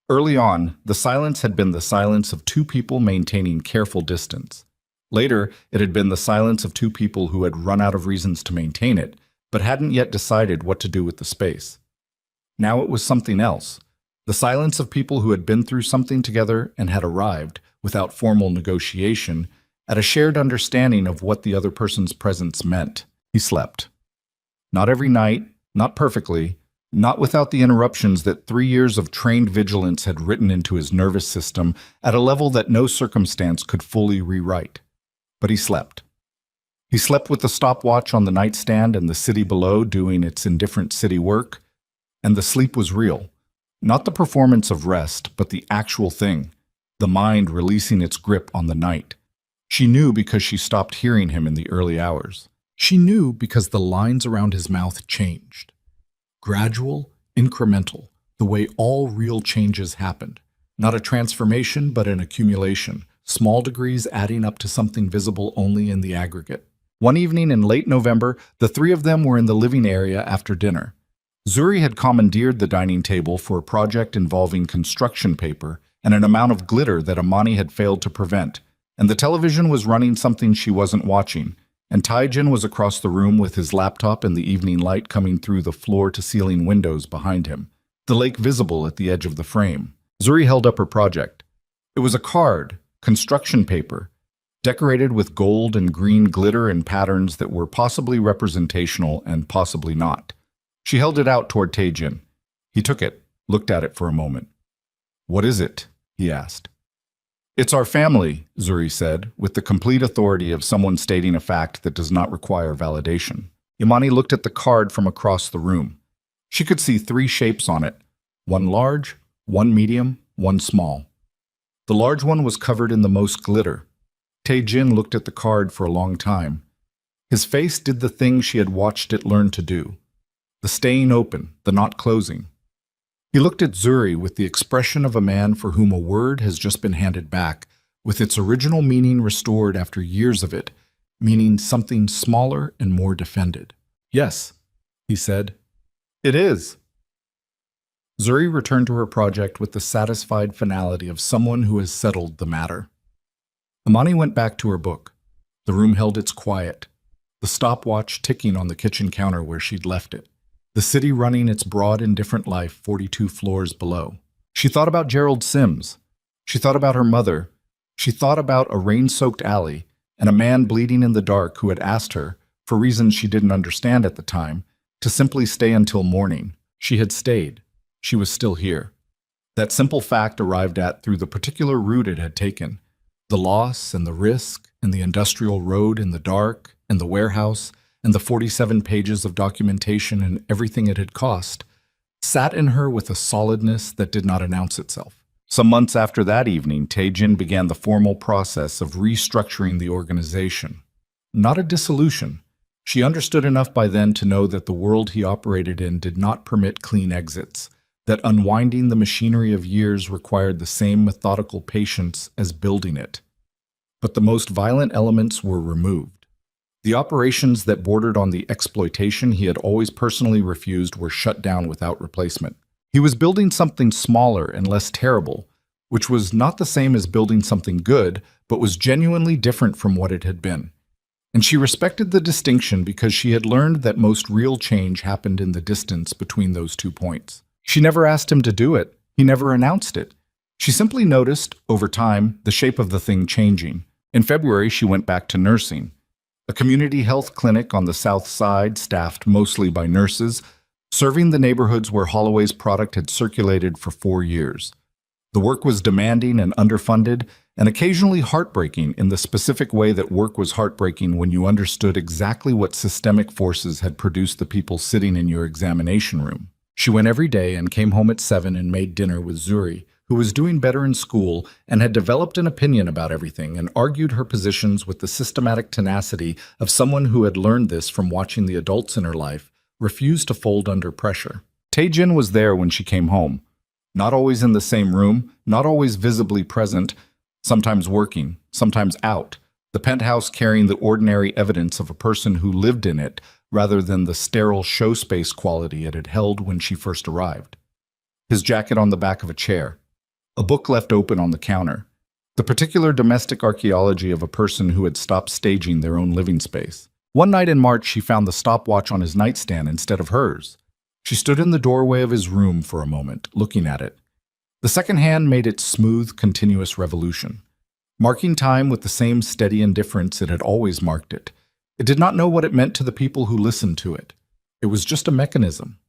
Early on, the silence had been the silence of two people maintaining careful distance. Later, it had been the silence of two people who had run out of reasons to maintain it, but hadn't yet decided what to do with the space. Now it was something else. The silence of people who had been through something together and had arrived, without formal negotiation, at a shared understanding of what the other person's presence meant. He slept. Not every night, not perfectly, not without the interruptions that 3 years of trained vigilance had written into his nervous system at a level that no circumstance could fully rewrite. But he slept. He slept with the stopwatch on the nightstand and the city below doing its indifferent city work, and the sleep was real. Not the performance of rest, but the actual thing, the mind releasing its grip on the night. She knew because she stopped hearing him in the early hours. She knew because the lines around his mouth changed. Gradual, incremental, the way all real changes happened. Not a transformation, but an accumulation, small degrees adding up to something visible only in the aggregate. One evening in late November, the three of them were in the living area after dinner. Zuri had commandeered the dining table for a project involving construction paper and an amount of glitter that Amani had failed to prevent, and the television was running something she wasn't watching, and Tae-jin was across the room with his laptop and the evening light coming through the floor-to-ceiling windows behind him, the lake visible at the edge of the frame. Zuri held up her project. It was a card, construction paper, decorated with gold and green glitter and patterns that were possibly representational and possibly not. She held it out toward Tae-jin. He took it, looked at it for a moment. "What is it?" he asked. "It's our family," Zuri said, with the complete authority of someone stating a fact that does not require validation. Imani looked at the card from across the room. She could see 3 shapes on it, one large, one medium, one small. The large one was covered in the most glitter. Tae-jin looked at the card for a long time. His face did the thing she had watched it learn to do. The staying open, the not closing. He looked at Zuri with the expression of a man for whom a word has just been handed back, with its original meaning restored after years of it, meaning something smaller and more defended. "Yes," he said. "It is." Zuri returned to her project with the satisfied finality of someone who has settled the matter. Amani went back to her book. The room held its quiet, the stopwatch ticking on the kitchen counter where she'd left it. The city running its broad, indifferent life 42 floors below. She thought about Gerald Sims. She thought about her mother. She thought about a rain-soaked alley and a man bleeding in the dark who had asked her, for reasons she didn't understand at the time, to simply stay until morning. She had stayed. She was still here. That simple fact arrived at through the particular route it had taken. The loss and the risk and the industrial road in the dark and the warehouse and the 47 pages of documentation and everything it had cost, sat in her with a solidness that did not announce itself. Some months after that evening, Tae-jin began the formal process of restructuring the organization. Not a dissolution. She understood enough by then to know that the world he operated in did not permit clean exits, that unwinding the machinery of years required the same methodical patience as building it. But the most violent elements were removed. The operations that bordered on the exploitation he had always personally refused were shut down without replacement. He was building something smaller and less terrible, which was not the same as building something good, but was genuinely different from what it had been. And she respected the distinction because she had learned that most real change happened in the distance between those 2 points. She never asked him to do it. He never announced it. She simply noticed, over time, the shape of the thing changing. In February, she went back to nursing. a community health clinic on the south side staffed mostly by nurses, serving the neighborhoods where Holloway's product had circulated for 4 years. The work was demanding and underfunded, and occasionally heartbreaking in the specific way that work was heartbreaking when you understood exactly what systemic forces had produced the people sitting in your examination room. She went every day and came home at 7 and made dinner with Zuri, who was doing better in school and had developed an opinion about everything and argued her positions with the systematic tenacity of someone who had learned this from watching the adults in her life refuse to fold under pressure. Taejin was there when she came home. Not always in the same room, not always visibly present, sometimes working, sometimes out, the penthouse carrying the ordinary evidence of a person who lived in it rather than the sterile show space quality it had held when she first arrived. His jacket on the back of a chair, a book left open on the counter, the particular domestic archaeology of a person who had stopped staging their own living space. One night in March, she found the stopwatch on his nightstand instead of hers. She stood in the doorway of his room for a moment, looking at it. The second hand made its smooth, continuous revolution, marking time with the same steady indifference it had always marked it. It did not know what it meant to the people who listened to it. It was just a mechanism.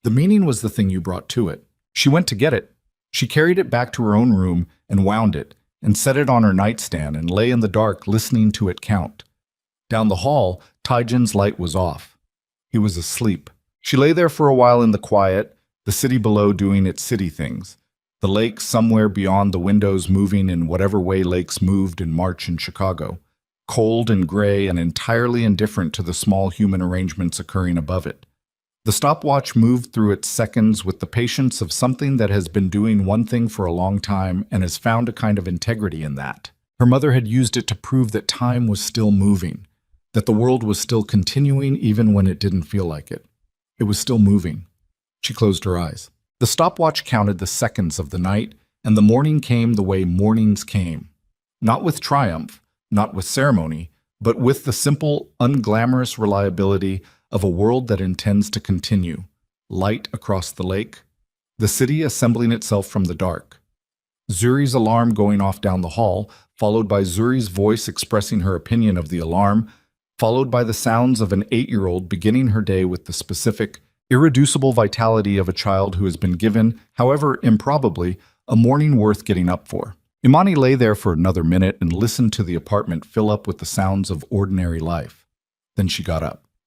The meaning was the thing you brought to it. She went to get it. She carried it back to her own room and wound it, and set it on her nightstand and lay in the dark listening to it count. Down the hall, Taejin's light was off. He was asleep. She lay there for a while in the quiet, the city below doing its city things, the lake somewhere beyond the windows moving in whatever way lakes moved in March in Chicago, cold and gray and entirely indifferent to the small human arrangements occurring above it. The stopwatch moved through its seconds with the patience of something that has been doing one thing for a long time and has found a kind of integrity in that. Her mother had used it to prove that time was still moving, that the world was still continuing even when it didn't feel like it. It was still moving. She closed her eyes. The stopwatch counted the seconds of the night, and the morning came the way mornings came. Not with triumph, not with ceremony, but with the simple, unglamorous reliability of a world that intends to continue. Light across the lake, the city assembling itself from the dark. Zuri's alarm going off down the hall, followed by Zuri's voice expressing her opinion of the alarm, followed by the sounds of an 8-year-old beginning her day with the specific, irreducible vitality of a child who has been given, however improbably, a morning worth getting up for. Imani lay there for another minute and listened to the apartment fill up with the sounds of ordinary life. Then she got up.